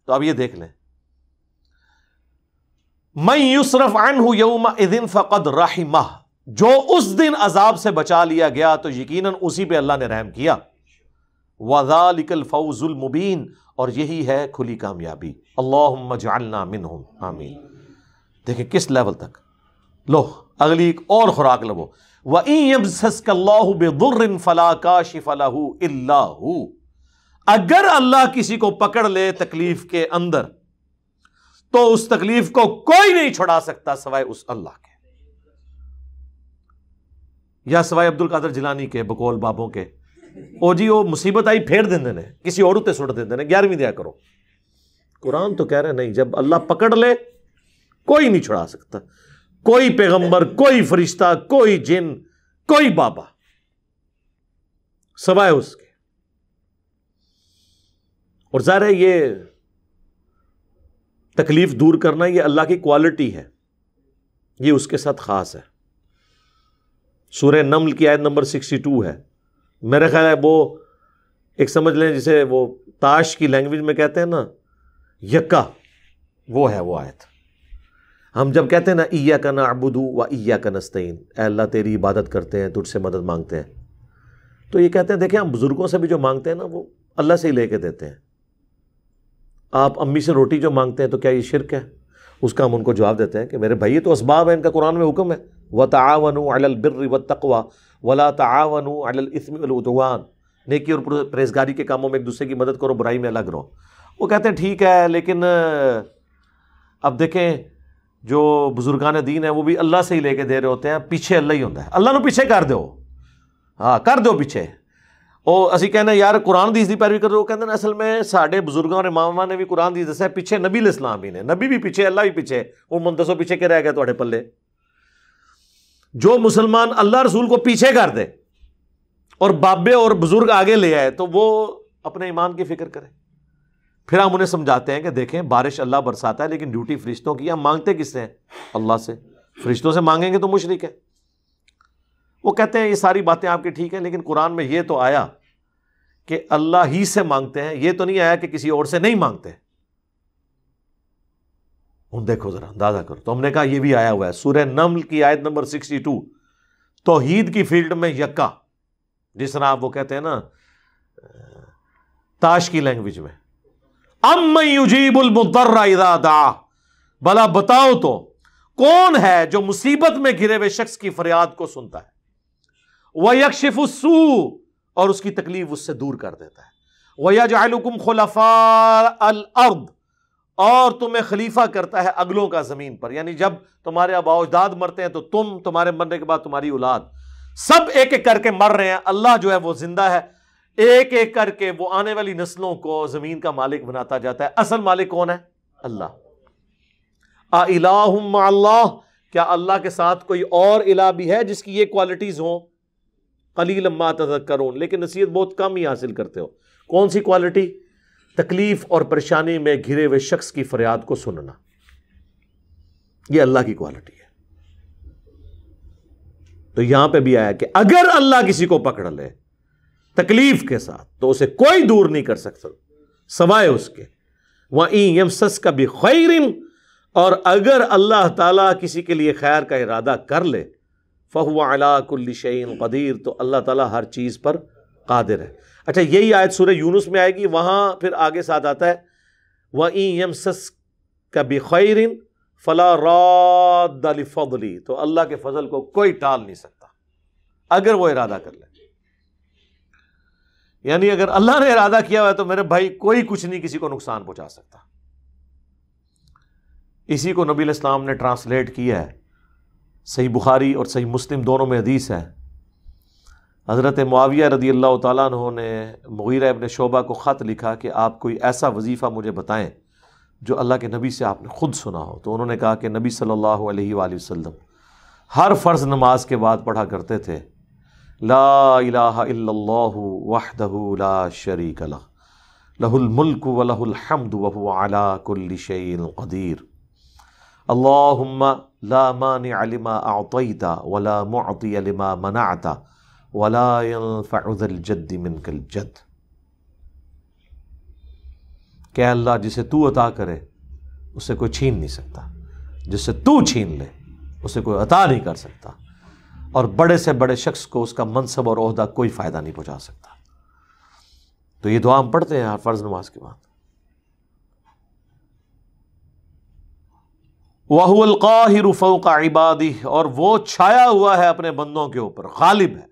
تو اب یہ دیکھ لیں, من یصرف عنہ یومئذ فقد رحمہ, جو اس دن عذاب سے بچا لیا گیا تو یقیناً اسی پہ اللہ نے رحم کیا. وذالک الفوز المبین, اور یہی ہے کھلی کامیابی. اللہم اجعلنا منہم, آمین. دیکھیں کس لیول تک. لو اگلی ایک اور خوراک لو. وَإِن يَمْسَسْكَ اللَّهُ بِضُرٍّ فَلَا كَاشِفَ لَهُ إِلَّا هُ, اگر اللہ کسی کو پکڑ لے تکلیف کے اندر تو اس تکلیف کو کوئی نہیں چھڑا سکتا سوائے اس اللہ کے, یا سوائے عبد القادر جیلانی کے بقول بابوں کے. او جی وہ مصیبت آئی پھیر دیں دینے کسی اور تے سٹ دیں دینے 11ویں دیا کرو. قرآن تو کہہ رہے نہیں, جب اللہ پکڑ لے کوئی نہیں چھڑا سکتا, کوئی پیغمبر, کوئی فرشتہ, کوئی جن, کوئی بابا سوائے اس کے. اور ظاہر ہے یہ تکلیف دور کرنا یہ اللہ کی کوالٹی ہے, یہ اس کے ساتھ خاص ہے. سورہ نمل کی آیت نمبر 62 ہے. میرے خیال ہے وہ ایک سمجھ لیں جسے وہ تاش کی لینگویج میں کہتے ہیں نا یکا, وہ ہے وہ آیت. ہم جب کہتے ہیں نا ایاک نعبد و ایاک نستعین, اے اللہ تیری عبادت کرتے ہیں تجھ سے مدد مانگتے ہیں, تو یہ کہتے ہیں دیکھیں ہم بزرگوں سے بھی جو مانگتے ہیں نا وہ اللہ سے ہی لے کے دیتے ہیں. آپ امی سے روٹی جو مانگتے ہیں تو کیا یہ شرک ہے؟ اس کا ہم ان کو جواب دیتے ہیں کہ میرے بھائی یہ تو اسباب ہے, ان کا قرآن میں حکم ہے وَتَعَاوَنُوا عَلَى الْبِرِّ وَالتَّقْوَى وَلَا تَعَاوَنُوا عَلَى الْإِثْمِ وَالْعُدْوَانِ, نیکی اور پرہیزگاری کے کاموں میں ایک دوسرے کی مدد کرو, برائی میں الگ رہو. وہ کہتے ہیں ٹھیک ہے, لیکن اب دیکھیں جو بزرگان دین ہیں وہ بھی اللہ سے ہی لے کے دے رہے ہوتے ہیں, پیچھے اللہ ہی ہوتا ہے. اللہ نو پیچھے کر دو, ہاں کر دو پیچھے. او اسی کہنا یار قرآن حدیث دی پیروی کر رہے ہو, کہتے ہیں اصل میں ساڈے بزرگاں اور اماماں نے بھی قرآن حدیث دسیا, پیچھے نبی علیہ السلام بھی نے, نبی بھی پیچھے, اللہ بھی پیچھے. وہ منتصو پیچھے کے رہ گئے تواڈے پلے. جو مسلمان اللہ رسول کو پیچھے کر دے اور بابے اور بزرگ آگے لے آئے تو وہ اپنے ایمان کی فکر کرے. پھر ہم انہیں سمجھاتے ہیں کہ دیکھیں بارش اللہ برساتا ہے لیکن ڈیوٹی فرشتوں کی, ہم مانگتے کس سے ہیں؟ اللہ سے. فرشتوں سے مانگیں گے تو مشرک ہے. وہ کہتے ہیں یہ ساری باتیں آپ کی ٹھیک ہیں, لیکن قرآن میں یہ تو آیا کہ اللہ ہی سے مانگتے ہیں, یہ تو نہیں آیا کہ کسی اور سے نہیں مانگتے. ہوں دیکھو ذرا اندازہ کرو. تو ہم نے کہا یہ بھی آیا ہوا ہے سورہ نمل کی آیت نمبر 62, توحید کی فیلڈ میں یکا, جس طرح آپ وہ کہتے ہیں نا تاش کی لینگویج میں, اَمَّن يُجِيبُ الْمُضْطَرَّ اِذَا دَعَاهُ, بھلا بتاؤ تو کون ہے جو مصیبت میں گھرے ہوئے شخص کی فریاد کو سنتا ہے. وَيَكْشِفُ السُّوءَ، اور اس کی تکلیف اس سے دور کر دیتا ہے، وَيَجْعَلُكُمْ خُلَفَاءَ الْأَرْضِ، اور تمہیں خلیفہ کرتا ہے اگلوں کا زمین پر، یعنی جب تمہارے آباء و اجداد مرتے ہیں تو تمہارے مرنے کے بعد تمہاری اولاد، سب ایک ایک کر کے مر رہے ہیں، اللہ جو ہے وہ زندہ ہے، ایک ایک کر کے وہ آنے والی نسلوں کو زمین کا مالک بناتا جاتا ہے۔ اصل مالک کون ہے؟ اللہ۔ اِلَٰهٌ مَّعَ اللَّهِ، کیا اللہ کے ساتھ کوئی اور الہ بھی ہے جس کی یہ کوالٹیز ہوں؟ قلیلا ما تذکرون، لیکن نصیحت بہت کم ہی حاصل کرتے ہو۔ کون سی کوالٹی؟ تکلیف اور پریشانی میں گھرے ہوئے شخص کی فریاد کو سننا، یہ اللہ کی کوالٹی ہے۔ تو یہاں پہ بھی آیا کہ اگر اللہ کسی کو پکڑ لے تکلیف کے ساتھ تو اسے کوئی دور نہیں کر سکتا سوائے اس کے۔ وَإِن يَمْسَسْكَ بِخَيْرٍ، اور اگر اللہ تعالیٰ کسی کے لیے خیر کا ارادہ کر لے، فَهُوَ عَلَىٰ كُلِّ شَيْءٍ قَدِيرٌ، تو اللہ تعالیٰ ہر چیز پر قادر ہے۔ اچھا، یہی آیت سورہ یونس میں آئے گی، وہاں پھر آگے ساتھ آتا ہے وَإِن يَمْسَسْكَ بِخَيْرٍ فَلَا رَادَّ لِفَضْلِهِ، تو اللہ کے فضل کو کوئی ٹال نہیں سکتا اگر وہ ارادہ کر لے۔ یعنی اگر اللہ نے ارادہ کیا ہوا ہے تو میرے بھائی کوئی کچھ نہیں کسی کو نقصان پہنچا سکتا۔ اسی کو نبی علیہ السلام نے ٹرانسلیٹ کیا ہے، صحیح بخاری اور صحیح مسلم دونوں میں حدیث ہے۔ حضرت معاویہ رضی اللہ تعالیٰ عنہ نے مغیرہ ابن شعبہ کو خط لکھا کہ آپ کوئی ایسا وظیفہ مجھے بتائیں جو اللہ کے نبی سے آپ نے خود سنا ہو، تو انہوں نے کہا کہ نبی صلی اللہ علیہ وآلہ وسلم ہر فرض نماز کے بعد پڑھا کرتے تھے لا الہ الا اللہ وحدہ لا شریک لہ، لہ الملک ولہ الحمد وہو علی کل شیء قدیر، اللہم لا مانع لما اعطیت ولا معطی لما منعت ولا ينفع ذا الجد منک الجد، کہ اللہ جسے تو عطا کرے اسے کوئی چھین نہیں سکتا، جسے تو چھین لے اسے کوئی عطا نہیں کر سکتا، اور بڑے سے بڑے شخص کو اس کا منصب اور عہدہ کوئی فائدہ نہیں پہنچا سکتا۔ تو یہ دعا ہم پڑھتے ہیں ہر فرض نماز کے بعد۔ وَهُوَ الْقَاهِرُ فَوْقَ عِبَادِهِ، اور وہ چھایا ہوا ہے اپنے بندوں کے اوپر، غالب ہے،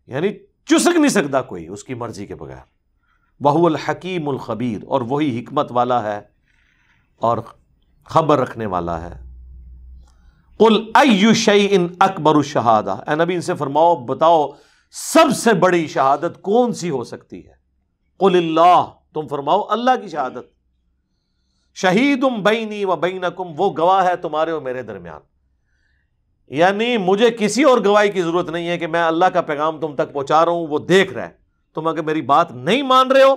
یعنی چسک نہیں سکتا کوئی اس کی مرضی کے بغیر۔ وَهُوَ الْحَكِيمُ الْخَبِيرُ، اور وہی حکمت والا ہے اور خبر رکھنے والا ہے۔ قُلْ أَيُّ شَيْءٍ أَكْبَرُ الشَّهَادَةِ، اے نبی ان سے فرماؤ بتاؤ سب سے بڑی شہادت کون سی ہو سکتی ہے؟ قُلِ اللَّهُ، تم فرماؤ اللہ کی شہادت۔ شہیدٌ بینی و بینکم، وہ گواہ ہے تمہارے اور میرے درمیان، یعنی مجھے کسی اور گواہی کی ضرورت نہیں ہے کہ میں اللہ کا پیغام تم تک پہنچا رہا ہوں، وہ دیکھ رہا ہے، تم اگر میری بات نہیں مان رہے ہو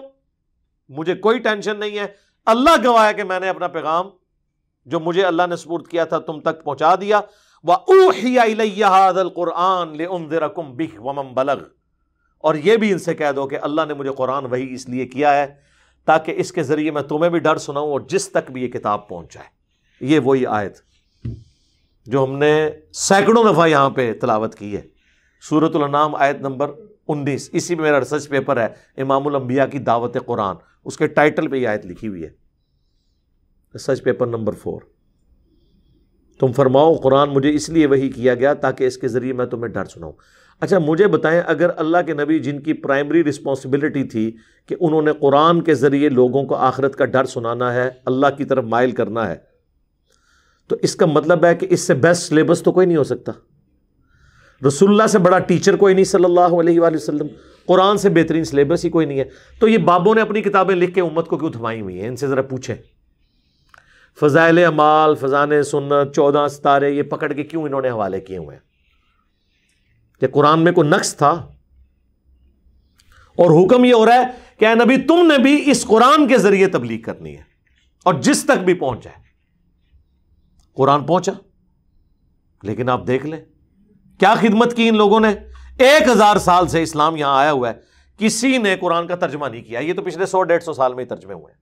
مجھے کوئی ٹینشن نہیں ہے، اللہ گواہ ہے کہ میں نے اپنا پیغام جو مجھے اللہ نے سپرد کیا تھا تم تک پہنچا دیا۔ وَأُوحِيَ إِلَيَّ هَذَا الْقُرْآنُ لِأُنذِرَكُمْ بِهِ وَمَن بَلَغَ، اور یہ بھی ان سے کہہ دو کہ اللہ نے مجھے قرآن وحی اس لیے کیا ہے تاکہ اس کے ذریعے میں تمہیں بھی ڈر سناؤں اور جس تک بھی یہ کتاب پہنچ جائے۔ یہ وہی آیت جو ہم نے سینکڑوں دفعہ یہاں پہ تلاوت کی ہے، سورۃ الانعام آیت نمبر 19، اسی میں میرا ریسرچ پیپر ہے امام الانبیاء کی دعوت قرآن، اس کے ٹائٹل پہ یہ آیت لکھی ہوئی ہے، ریسرچ پیپر نمبر 4۔ تم فرماؤ قرآن مجھے اس لیے وحی کیا گیا تاکہ اس کے ذریعے میں تمہیں ڈر سناؤں۔ اچھا مجھے بتائیں، اگر اللہ کے نبی جن کی پرائمری رسپانسبلٹی تھی کہ انہوں نے قرآن کے ذریعے لوگوں کو آخرت کا ڈر سنانا ہے، اللہ کی طرف مائل کرنا ہے، تو اس کا مطلب ہے کہ اس سے بیسٹ سلیبس تو کوئی نہیں ہو سکتا، رسول اللہ سے بڑا ٹیچر کوئی نہیں صلی اللہ علیہ وآلہ وسلم، قرآن سے بہترین سلیبس ہی کوئی نہیں ہے۔ تو یہ بابوں نے اپنی کتابیں لکھ کے امت کو کیوں تھمائی ہوئی ہیں؟ ان سے ذرا پوچھیں۔ فضائل اعمال، فضائل سنت، 14 ستارے، یہ پکڑ کے کیوں انہوں نے حوالے کیے ہوئے ہیں؟ کہ قرآن میں کوئی نقص تھا؟ اور حکم یہ ہو رہا ہے کہ اے نبی تم نے بھی اس قرآن کے ذریعے تبلیغ کرنی ہے، اور جس تک بھی پہنچ جائے۔ قرآن پہنچا، لیکن آپ دیکھ لیں کیا خدمت کی ان لوگوں نے۔ 1000 سال سے اسلام یہاں آیا ہوا ہے، کسی نے قرآن کا ترجمہ نہیں کیا، یہ تو پچھلے 100-150 سال میں ہی ترجمے ہوئے ہیں۔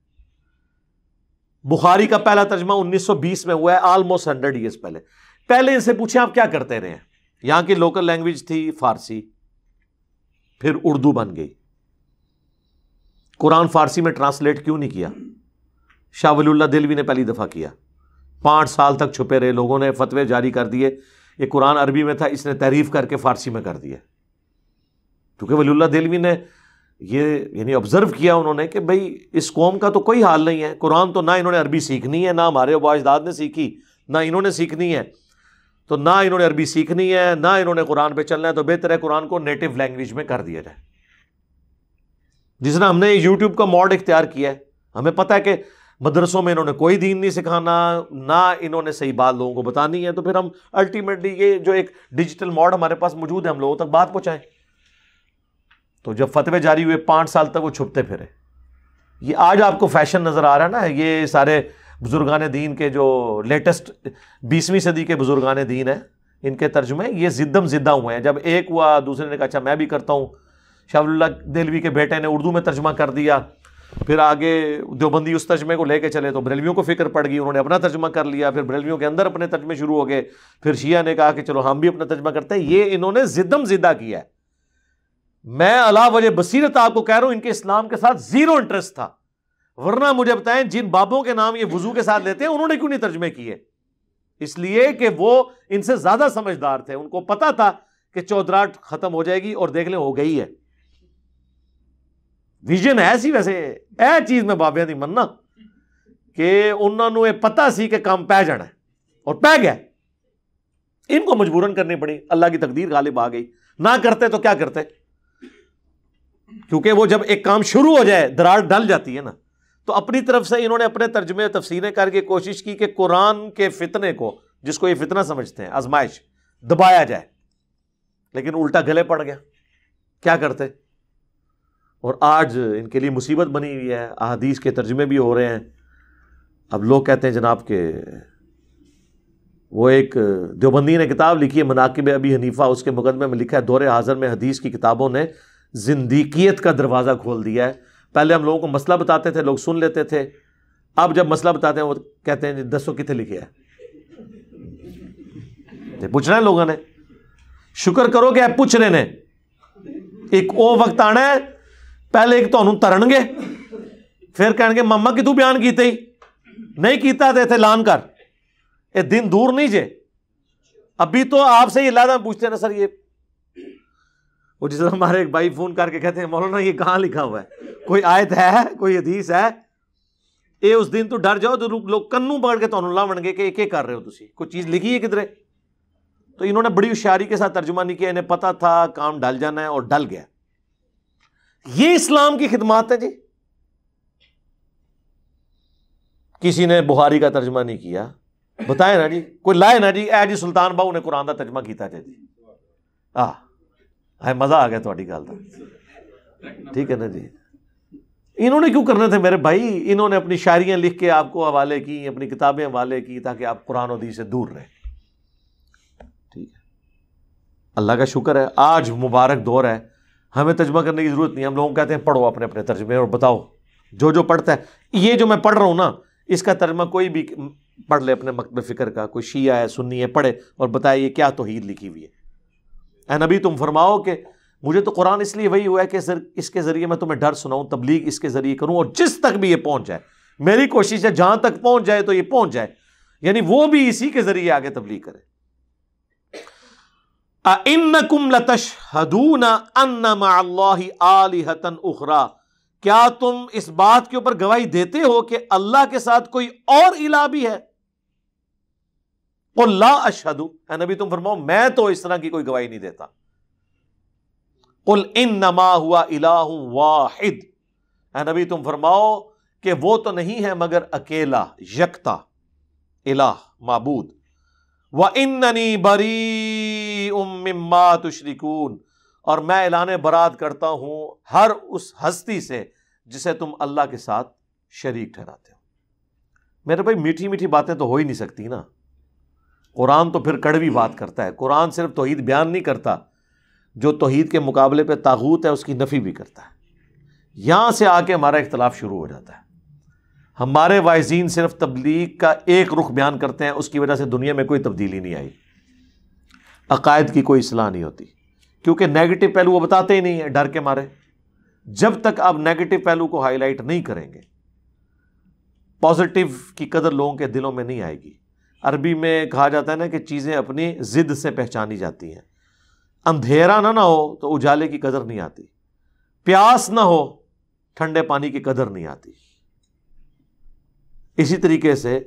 بخاری کا پہلا ترجمہ 1920 میں ہوا ہے، آلموسٹ 100 ایئرز پہلے۔ پہلے ان سے پوچھیں آپ کیا کرتے رہے ہیں؟ یہاں کی لوکل لینگویج تھی فارسی، پھر اردو بن گئی۔ قرآن فارسی میں ٹرانسلیٹ کیوں نہیں کیا؟ شاہ ولی اللہ دہلوی نے پہلی دفعہ کیا، 5 سال تک چھپے رہے، لوگوں نے فتوے جاری کر دیے یہ قرآن عربی میں تھا، اس نے تحریف کر کے فارسی میں کر دیا. کیونکہ ولی اللہ دہلوی نے یہ یعنی آبزرو کیا انہوں نے کہ بھئی اس قوم کا تو کوئی حال نہیں ہے، قرآن تو نہ انہوں نے عربی سیکھنی ہے، نہ ہمارے آبا اجداد نے سیکھی، نہ انہوں نے سیکھنی ہے، تو نہ انہوں نے عربی سیکھنی ہے، نہ انہوں نے قرآن پہ چلنا ہے، تو بہتر ہے قرآن کو نیٹو لینگویج میں کر دیا جائے. جس طرح ہم نے یوٹیوب کا موڈ اختیار کیا ہے، ہمیں پتہ ہے کہ مدرسوں میں انہوں نے کوئی دین نہیں سکھانا، نہ انہوں نے صحیح بات لوگوں کو بتانی ہے، تو پھر ہم الٹیمیٹلی یہ جو ایک ڈیجیٹل موڈ ہمارے پاس موجود ہے ہم لوگوں تک بات پہنچائیں. تو جب فتوے جاری ہوئے 5 سال تک وہ چھپتے پھرے. یہ آج آپ کو فیشن نظر آ رہا ہے نا، یہ سارے بزرگان دین کے جو لیٹسٹ 20ویں صدی کے بزرگان دین ہیں، ان کے ترجمے یہ زدم زدہ ہوئے ہیں. جب ایک ہوا دوسرے نے کہا اچھا میں بھی کرتا ہوں. شاہ ولی اللہ دہلوی کے بیٹے نے اردو میں ترجمہ کر دیا، پھر آگے دیوبندی اس ترجمے کو لے کے چلے تو بریلویوں کو فکر پڑ گئی، انہوں نے اپنا ترجمہ کر لیا، پھر بریلویوں کے اندر اپنے ترجمے شروع ہو گئے، پھر شیعہ نے کہا کہ چلو ہم بھی اپنا ترجمہ کرتے ہیں. یہ انہوں نے زدم زدہ کیا ہے. میں علا وجہ بصیرت آپ کو کہہ رہا ہوں ان کے اسلام کے ساتھ زیرو انٹرسٹ تھا. ورنہ مجھے بتائیں جن بابوں کے نام یہ وضو کے ساتھ لیتے ہیں انہوں نے کیوں نہیں ترجمے کیے؟ اس لیے کہ وہ ان سے زیادہ سمجھدار تھے، ان کو پتا تھا کہ چودراہٹ ختم ہو جائے گی، اور دیکھ لیں ہو گئی ہے. ویژن ایسی ویسے اے چیز میں بابیاں دی مننا کہ انہوں نے یہ پتا سی کہ کام پہ جانا ہے اور پہ گیا. ان کو مجبوراً کرنی پڑی، اللہ کی تقدیر غالب آ گئی. نہ کرتے تو کیا کرتے؟ کیونکہ وہ جب ایک کام شروع ہو جائے دراڑ ڈل جاتی ہے نا. تو اپنی طرف سے انہوں نے اپنے ترجمے تفسیریں کر کے کوشش کی کہ قرآن کے فتنے کو، جس کو یہ فتنہ سمجھتے ہیں آزمائش، دبایا جائے. لیکن الٹا گلے پڑ گیا. کیا کرتے؟ اور آج ان کے لیے مصیبت بنی ہوئی ہے. احادیث کے ترجمے بھی ہو رہے ہیں. اب لوگ کہتے ہیں جناب کہ وہ ایک دیوبندی نے کتاب لکھی ہے مناقب ابی حنیفہ، اس کے مقدمے میں لکھا ہے دور حاضر میں حدیث کی کتابوں نے زندیقیت کا دروازہ کھول دیا ہے. پہلے ہم لوگوں کو مسئلہ بتاتے تھے، لوگ سن لیتے تھے. اب جب مسئلہ بتاتے ہیں وہ کہتے ہیں دسو کتنے لکھے ہے. پوچھنا ہے لوگوں نے، شکر کرو کہ آپ پوچھ رہے نے. ایک او وقت آنا ہے پہلے ایک تو ترن گے، پھر کہیں گے مما کی تو بیان کیتے ہی نہیں کیتا تھے اعلان کر. یہ دن دور نہیں جے. ابھی تو آپ سے یہ علیحدہ پوچھتے ہیں نا سر یہ وہ جس طرح ہمارے ایک بھائی فون کر کے کہتے ہیں مولانا یہ کہاں لکھا ہوا ہے، کوئی آیت ہے، کوئی حدیث ہے؟ اے اس دن تو ڈر جاؤ تو لوگ کنوں پکڑ کے تو لاون گے کہ یہ کر رہے ہو تسی، کوئی چیز لکھی ہے کدھرے. تو انہوں نے بڑی ہوشیاری کے ساتھ ترجمہ نہیں کیا، انہیں پتا تھا کام ڈل جانا ہے اور ڈل گیا. یہ اسلام کی خدمات ہے جی. کسی نے بخاری کا ترجمہ نہیں کیا، بتائے نا جی، کوئی لائے نا جی اے جی سلطان باؤ نے قرآن کا ترجمہ کیتا جی. مزہ آ گیا تھوڑی گل کا، ٹھیک ہے نا جی. انہوں نے کیوں کرنے تھے میرے بھائی؟ انہوں نے اپنی شاعریاں لکھ کے آپ کو حوالے کی، اپنی کتابیں حوالے کی تاکہ آپ قرآن و حدیث سے دور رہیں. ٹھیک ہے، اللہ کا شکر ہے آج مبارک دور ہے، ہمیں ترجمہ کرنے کی ضرورت نہیں. ہم لوگ کہتے ہیں پڑھو اپنے اپنے ترجمے اور بتاؤ جو پڑھتا ہے. یہ جو میں پڑھ رہا ہوں نا اس کا ترجمہ کوئی بھی پڑھ لے اپنے مکتب فکر کا، کوئی شیعہ ہے سنی ہے، پڑھے اور بتائے یہ کیا توحید لکھی ہوئی ہے. اے نبی تم فرماؤ کہ مجھے تو قرآن اس لیے وہی ہوا ہے کہ اس کے ذریعے میں تمہیں ڈر سناؤں، تبلیغ اس کے ذریعے کروں، اور جس تک بھی یہ پہنچ جائے میری کوشش ہے جہاں تک پہنچ جائے تو یہ پہنچ جائے، یعنی وہ بھی اسی کے ذریعے آگے تبلیغ کرے. اَإِنَّكُمْ لَتَشْهَدُونَ أَنَّ مَعَ اللَّهِ آلِهَةً أُخْرَى، کیا تم اس بات کے اوپر گواہی دیتے ہو کہ اللہ کے ساتھ کوئی اور الہ بھی ہے؟ قُلْ لَا أَشْهَدُ، اے نبی تم فرماؤ میں تو اس طرح کی کوئی گواہی نہیں دیتا. قُلْ إِنَّمَا هُوَ إِلَٰهٌ وَاحِدٌ، اے نبی تم فرماؤ کہ وہ تو نہیں ہے مگر اکیلا یکتا الہ معبود. وَإِنَّنِي بَرِيءٌ مِّمَّا تُشْرِكُونَ، اور میں اعلان برات کرتا ہوں ہر اس ہستی سے جسے تم اللہ کے ساتھ شریک ٹھہراتے ہو. میرے بھائی میٹھی میٹھی باتیں تو ہو ہی نہیں سکتی نا. قرآن تو پھر کڑوی بات کرتا ہے. قرآن صرف توحید بیان نہیں کرتا، جو توحید کے مقابلے پہ طاغوت ہے اس کی نفی بھی کرتا ہے. یہاں سے آ کے ہمارا اختلاف شروع ہو جاتا ہے. ہمارے واعظین صرف تبلیغ کا ایک رخ بیان کرتے ہیں، اس کی وجہ سے دنیا میں کوئی تبدیلی نہیں آئی، عقائد کی کوئی اصلاح نہیں ہوتی، کیونکہ نیگیٹو پہلو وہ بتاتے ہی نہیں ہیں ڈر کے مارے. جب تک آپ نیگیٹو پہلو کو ہائی لائٹ نہیں کریں گے، پازیٹیو کی قدر لوگوں کے دلوں میں نہیں آئے گی. عربی میں کہا جاتا ہے نا کہ چیزیں اپنی ضد سے پہچانی جاتی ہیں. اندھیرا نہ ہو تو اجالے کی قدر نہیں آتی، پیاس نہ ہو ٹھنڈے پانی کی قدر نہیں آتی. اسی طریقے سے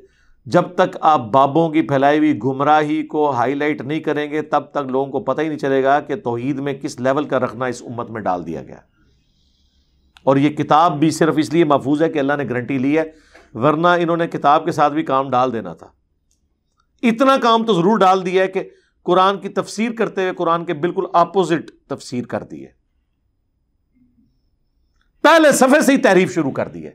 جب تک آپ بابوں کی پھیلائی ہوئی گمراہی کو ہائی لائٹ نہیں کریں گے تب تک لوگوں کو پتہ ہی نہیں چلے گا کہ توحید میں کس لیول کا رکھنا اس امت میں ڈال دیا گیا. اور یہ کتاب بھی صرف اس لیے محفوظ ہے کہ اللہ نے گارنٹی لی ہے، ورنہ انہوں نے کتاب کے ساتھ بھی کام ڈال دینا تھا. اتنا کام تو ضرور ڈال دیا ہے کہ قرآن کی تفسیر کرتے ہوئے قرآن کے بالکل اپوزٹ تفسیر کر دی ہے. پہلے صفحے سے ہی تعریف شروع کر دی ہے.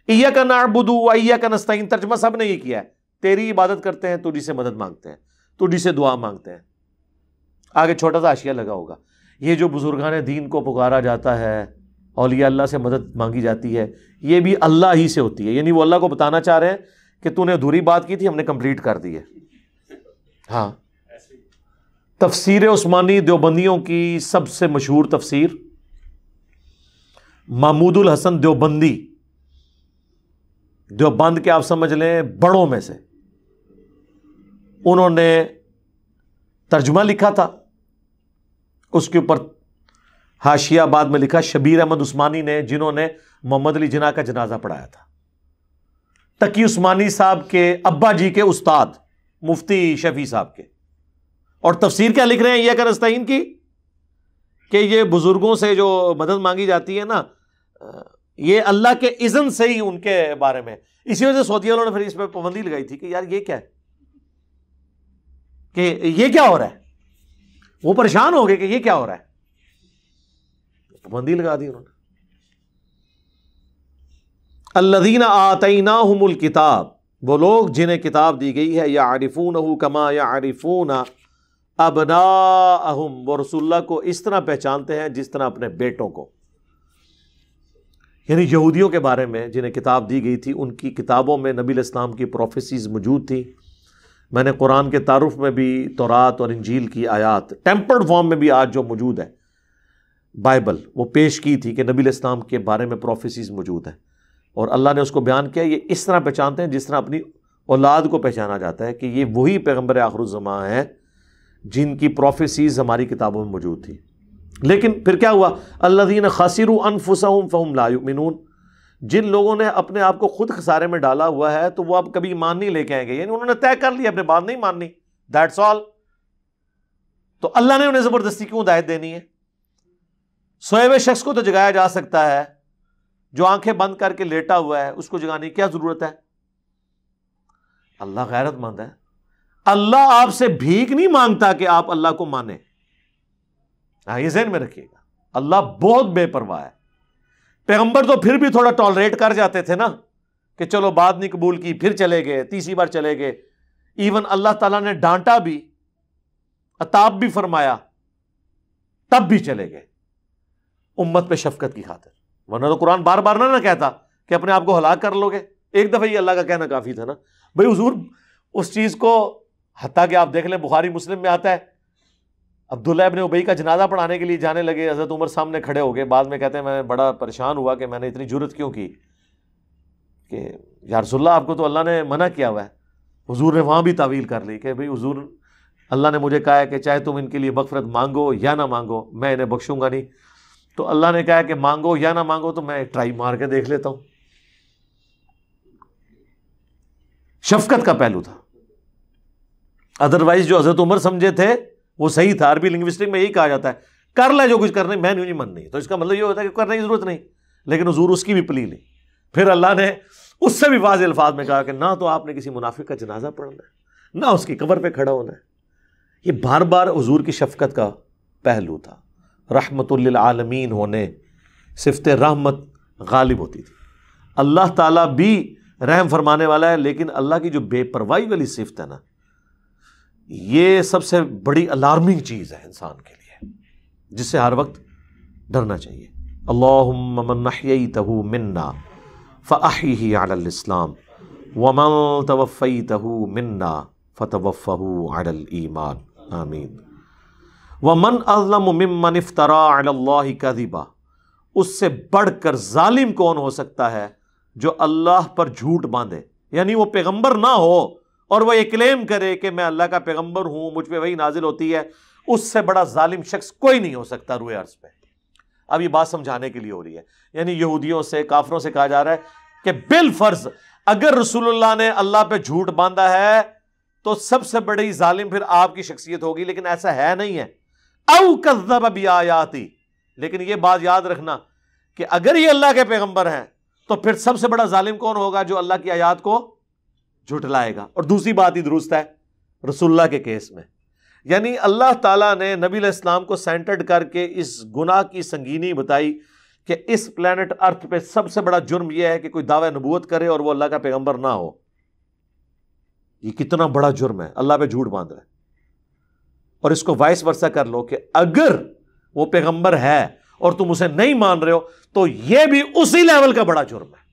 ایاک نعبد و ایاک نستعین ترجمہ سب نے یہ کیا ہے، تیری عبادت کرتے ہیں، تجھی سے مدد مانگتے ہیں، تجھی سے دعا مانگتے ہیں. آگے چھوٹا سا حاشیہ لگا ہوگا، یہ جو بزرگان دین کو پکارا جاتا ہے، اولیاء اللہ سے مدد مانگی جاتی ہے، یہ بھی اللہ ہی سے ہوتی ہے. یعنی وہ اللہ کو بتانا چاہ رہے ہیں کہ تو نے ادھوری بات کی تھی، ہم نے کمپلیٹ کر دی ہے. ہاں، تفسیر عثمانی دیوبندیوں کی سب سے مشہور تفسیر محمود الحسن دیوبندی، دیوبند کے آپ سمجھ لیں بڑوں میں سے، انہوں نے ترجمہ لکھا تھا. اس کے اوپر حاشیہ بعد میں لکھا شبیر احمد عثمانی نے، جنہوں نے محمد علی جناح کا جنازہ پڑھایا تھا. تقی عثمانی صاحب کے ابا جی کے استاد مفتی شفیع صاحب کے. اور تفسیر کیا لکھ رہے ہیں ایاک نستعین کی، کہ یہ بزرگوں سے جو مدد مانگی جاتی ہے نا، یہ اللہ کے اذن سے ہی ان کے بارے میں. اسی وجہ سے سعودیہ والوں نے پھر اس پہ پابندی لگائی تھی کہ یار یہ کیا ہے، کہ یہ کیا ہو رہا ہے. وہ پریشان ہو گئے کہ یہ کیا ہو رہا ہے، پابندی لگا دی انہوں نے. الذین آتیناہم الکتاب، وہ لوگ جنہیں کتاب دی گئی ہے، یعرفونہ کما یعرفون ابناءہم، وہ رسول اللہ کو اس طرح پہچانتے ہیں جس طرح اپنے بیٹوں کو. یعنی یہودیوں کے بارے میں جنہیں کتاب دی گئی تھی، ان کی کتابوں میں نبی علیہ السلام کی پروفیسیز موجود تھیں. میں نے قرآن کے تعارف میں بھی تورات اور انجیل کی آیات ٹیمپرڈ فارم میں بھی آج جو موجود ہے بائبل، وہ پیش کی تھی کہ نبی علیہ السلام کے بارے میں پروفیسیز موجود ہیں. اور اللہ نے اس کو بیان کیا، یہ اس طرح پہچانتے ہیں جس طرح اپنی اولاد کو پہچانا جاتا ہے، کہ یہ وہی پیغمبر آخر الزماں ہیں جن کی پروفیسیز ہماری کتابوں میں موجود تھی. لیکن پھر کیا ہوا، الذین خسروا انفسهم فهم لا یؤمنون، جن لوگوں نے اپنے آپ کو خود خسارے میں ڈالا ہوا ہے تو وہ اب کبھی ایمان نہیں لے کے آئیں گے. یعنی انہوں نے طے کر لیا اپنے بات نہیں ماننی، دیٹس آل. تو اللہ نے انہیں زبردستی کیوں ہدایت دینی ہے؟ سوئے ہوئے شخص کو تو جگایا جا سکتا ہے، جو آنکھیں بند کر کے لیٹا ہوا ہے اس کو جگانے کی کیا ضرورت ہے؟ اللہ غیرت مند ہے، اللہ آپ سے بھیک نہیں مانگتا کہ آپ اللہ کو مانیں. ہاں، یہ ذہن میں رکھیے گا، اللہ بہت بے پرواہ ہے. پیغمبر تو پھر بھی تھوڑا ٹالریٹ کر جاتے تھے نا، کہ چلو بات نہیں قبول کی، پھر چلے گئے، تیسری بار چلے گئے. ایون اللہ تعالیٰ نے ڈانٹا بھی، عتاب بھی فرمایا، تب بھی چلے گئے امت پہ شفقت کی خاطر. ورنہ تو قرآن بار بار نہ کہتا کہ اپنے آپ کو ہلاک کر لو گے، ایک دفعہ یہ اللہ کا کہنا کافی تھا نا. بھائی حضور اس چیز کو، حتیٰ کہ آپ دیکھ لیں بخاری مسلم میں آتا ہے، عبداللہ ابن ابی کا جنازہ پڑھانے کے لیے جانے لگے، حضرت عمر سامنے کھڑے ہو گئے. بعد میں کہتے ہیں میں بڑا پریشان ہوا کہ میں نے اتنی جرت کیوں کی، کہ یا رسول اللہ آپ کو تو اللہ نے منع کیا ہوا ہے. حضور نے وہاں بھی تعویل کر لی کہ بھئی حضور، اللہ نے مجھے کہا ہے کہ چاہے تم ان کے لیے مغفرت مانگو یا نہ مانگو، میں انہیں بخشوں گا نہیں. تو اللہ نے کہا کہ مانگو یا نہ مانگو تو میں ٹرائی مار کے دیکھ لیتا ہوں. شفقت کا پہلو تھا. ادروائز جو حضرت عمر سمجھے تھے وہ صحیح تھا. عربی لنگوسٹک میں یہی کہا جاتا ہے کر لے جو کچھ کرنا ہے، میں نہیں من نہیں. تو اس کا مطلب یہ ہوتا ہے کہ کرنے کی ضرورت نہیں. لیکن حضور اس کی بھی پلی لی. پھر اللہ نے اس سے بھی واضح الفاظ میں کہا کہ نہ تو آپ نے کسی منافق کا جنازہ پڑھنا ہے، نہ اس کی قبر پہ کھڑا ہونا ہے. یہ بار بار حضور کی شفقت کا پہلو تھا. رحمت للعالمین ہونے، صفت رحمت غالب ہوتی تھی. اللہ تعالیٰ بھی رحم فرمانے والا ہے، لیکن اللہ کی جو بے پرواہی والی صفت ہے نا، یہ سب سے بڑی الارمنگ چیز ہے انسان کے لیے، جس سے ہر وقت ڈرنا چاہیے. اللہم من احییتہ منا فاحیہ علی الاسلام ومن توفیتہ منا فتوفہ علی الایمان، آمین. ومن اظلم ممن افترا علی اللہ کذبا، اس سے بڑھ کر ظالم کون ہو سکتا ہے جو اللہ پر جھوٹ باندھے. یعنی وہ پیغمبر نہ ہو اور وہ یہ کلیم کرے کہ میں اللہ کا پیغمبر ہوں، مجھ پہ وہی نازل ہوتی ہے، اس سے بڑا ظالم شخص کوئی نہیں ہو سکتا روئے عرض پہ۔ اب یہ بات سمجھانے کے لیے ہو رہی ہے، یعنی یہودیوں سے، کافروں سے کہا جا رہا ہے کہ بالفرض اگر رسول اللہ نے اللہ پہ جھوٹ باندھا ہے تو سب سے بڑی ظالم پھر آپ کی شخصیت ہوگی، لیکن ایسا ہے نہیں ہے۔ او کذب بآیاتی، لیکن یہ بات یاد رکھنا کہ اگر یہ اللہ کے پیغمبر ہیں تو پھر سب سے بڑا ظالم کون ہوگا؟ جو اللہ کی آیات کو جھٹلائے گا۔ اور دوسری بات ہی درست ہے رسول اللہ کے کیس میں، یعنی اللہ تعالیٰ نے نبی علیہ السلام کو سینٹرڈ کر کے اس گناہ کی سنگینی بتائی کہ اس پلانٹ ارتھ پہ سب سے بڑا جرم یہ ہے کہ کوئی دعوی نبوت کرے اور وہ اللہ کا پیغمبر نہ ہو۔ یہ کتنا بڑا جرم ہے، اللہ پہ جھوٹ باندھ رہا ہے۔ اور اس کو وائس ورسا کر لو کہ اگر وہ پیغمبر ہے اور تم اسے نہیں مان رہے ہو تو یہ بھی اسی لیول کا بڑا جرم ہے۔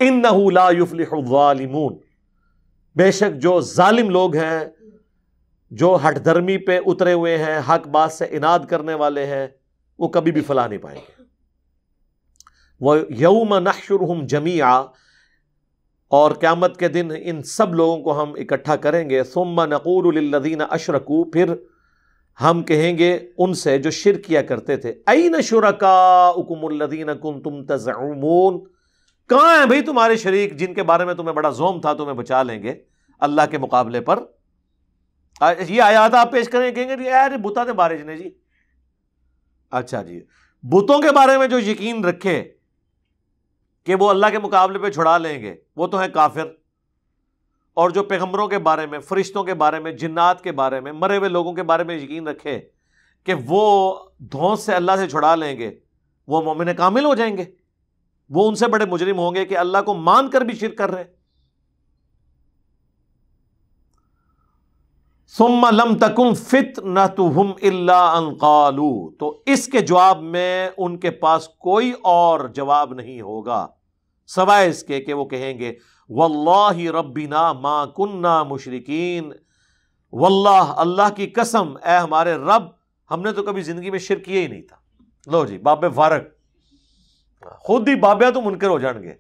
اِنَّهُ لَا يُفْلِحُ الظَّالِمُونَ، بے شک جو ظالم لوگ ہیں، جو ہٹ دھرمی پہ اترے ہوئے ہیں، حق بات سے اناد کرنے والے ہیں، وہ کبھی بھی فلاح نہیں پائیں گے۔ وَيَوْمَ نَحْشُرُهُمْ جَمِيعًا، اور قیامت کے دن ان سب لوگوں کو ہم اکٹھا کریں گے۔ ثُمَّ نَقُولُ لِلَّذِينَ أَشْرَكُوا، پھر ہم کہیں گے ان سے جو شرک کیا کرتے تھے، أَيْنَ شُرَكَاؤُكُمُ الَّذِينَ كُنْتُمْ تَزْعُمُونَ، کہاں ہیں بھئی تمہارے شریک جن کے بارے میں تمہیں بڑا زوم تھا تمہیں بچا لیں گے اللہ کے مقابلے پر؟ یہ آیات آپ پیش کریں، کہیں گے یار بتوں کے بارے نے جی، اچھا جی، بتوں کے بارے میں جو یقین رکھے کہ وہ اللہ کے مقابلے پہ چھڑا لیں گے وہ تو ہیں کافر، اور جو پیغمبروں کے بارے میں، فرشتوں کے بارے میں، جنات کے بارے میں، مرے ہوئے لوگوں کے بارے میں یقین رکھے کہ وہ دھونس سے اللہ سے چھڑا لیں گے، وہ مومن کامل ہو جائیں گے، وہ ان سے بڑے مجرم ہوں گے کہ اللہ کو مان کر بھی شرک کر رہے ہیں۔ ثم لم تکن فتنتہم الا ان قالوا، تو اس کے جواب میں ان کے پاس کوئی اور جواب نہیں ہوگا سوائے اس کے کہ وہ کہیں گے واللہ ربنا ما کننا مشرکین، واللہ اللہ کی قسم اے ہمارے رب، ہم نے تو کبھی زندگی میں شرک کیا ہی نہیں تھا۔ لو جی بابے فارغ، خود ہی بابیا تو منکر ہو جان گے،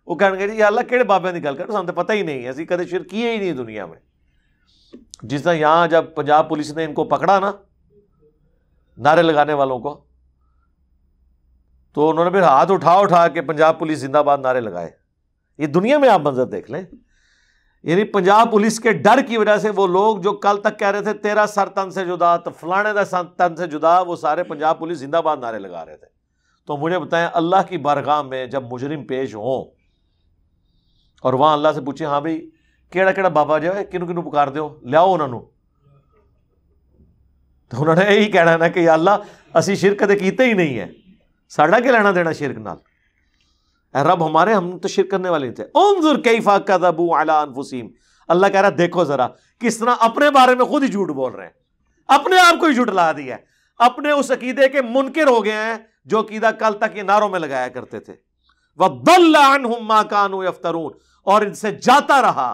وہ کہیں گے جی اللہ کہڑے بابیا کی گل کر، ہم تو پتہ ہی نہیں، ایسی کدے شرک کیے ہی نہیں دنیا میں۔ جس طرح یہاں جب پنجاب پولیس نے ان کو پکڑا نا نعرے لگانے والوں کو، تو انہوں نے پھر ہاتھ اٹھا کے پنجاب پولیس زندہ باد نعرے لگائے۔ یہ دنیا میں آپ منظر دیکھ لیں، یعنی پنجاب پولیس کے ڈر کی وجہ سے وہ لوگ جو کل تک کہہ رہے تھے تیرا سر تن سے جدا، تو فلانے دا سر تن سے جدا، وہ سارے پنجاب پولیس زندہ باد نعرے لگا رہے تھے۔ تو مجھے بتائیں اللہ کی بارگاہ میں جب مجرم پیش ہوں اور وہاں اللہ سے پوچھیں ہاں بھائی کیڑا کیڑا بابا جو ہے کنوں کنوں پکار دیو، لیاؤ انہوں نے، تو انہوں نے یہی کہنا ہے نا کہ یا اللہ اسی شرک کدے کیتے ہی نہیں ہے، ساڈا کیا لینا دینا شرک نال، اے رب ہمارے، ہم تو شرک کرنے والے تھے۔ انظر کیف کذبوا علی انفسہم، اللہ کہہ رہا دیکھو ذرا کس طرح اپنے بارے میں خود ہی جھوٹ بول رہے ہیں، اپنے آپ کو ہی جھٹلا دیا ہے، اپنے اس عقیدے کے منکر ہو گئے ہیں جو عقیدہ کل تک یہ نعروں میں لگایا کرتے تھے۔ وَضَلَّ عَنْهُمْ مَا كَانُوا يَفْتَرُونَ، اور ان سے جاتا رہا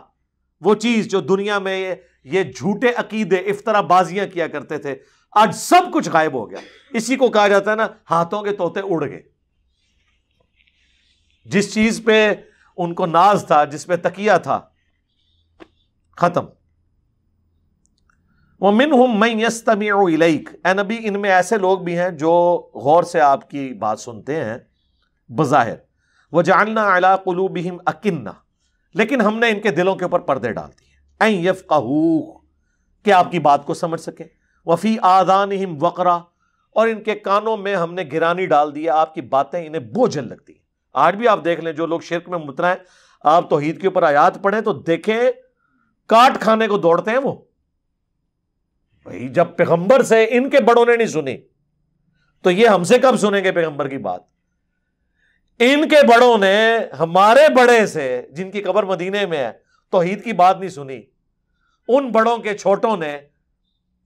وہ چیز جو دنیا میں یہ جھوٹے عقیدے افطرا بازیاں کیا کرتے تھے، آج سب کچھ غائب ہو گیا۔ اسی کو کہا جاتا ہے نا ہاتھوں کے طوطے اڑ گئے۔ جس چیز پہ ان کو ناز تھا، جس پہ تکیہ تھا، ختم۔ وَمِنْهُمْ مَنْ يَسْتَمِعُ إِلَيْكَ، اے نبی ان میں ایسے لوگ بھی ہیں جو غور سے آپ کی بات سنتے ہیں بظاہر، وَجَعَلْنَا عَلَىٰ قُلُوبِهِمْ أَكِنَّةً، لیکن ہم نے ان کے دلوں کے اوپر پردے ڈال دیے، أَن يَفْقَهُوهُ، کہ آپ کی بات کو سمجھ سکیں، وَفِي آذَانِهِمْ وَقْرًا، اور ان کے کانوں میں ہم نے گرانی ڈال دی ہے، آپ کی باتیں انہیں بوجھل لگتی ہیں۔ آج بھی آپ دیکھ لیں جو لوگ شرک میں مبتلا ہیں، آپ توحید کے اوپر آیات پڑھیں تو دیکھیں کاٹ کھانے کو دوڑتے ہیں وہ۔ بھائی جب پیغمبر سے ان کے بڑوں نے نہیں سنی تو یہ ہم سے کب سنیں گے پیغمبر کی بات؟ ان کے بڑوں نے ہمارے بڑے سے، جن کی قبر مدینے میں ہے، توحید کی بات نہیں سنی، ان بڑوں کے چھوٹوں نے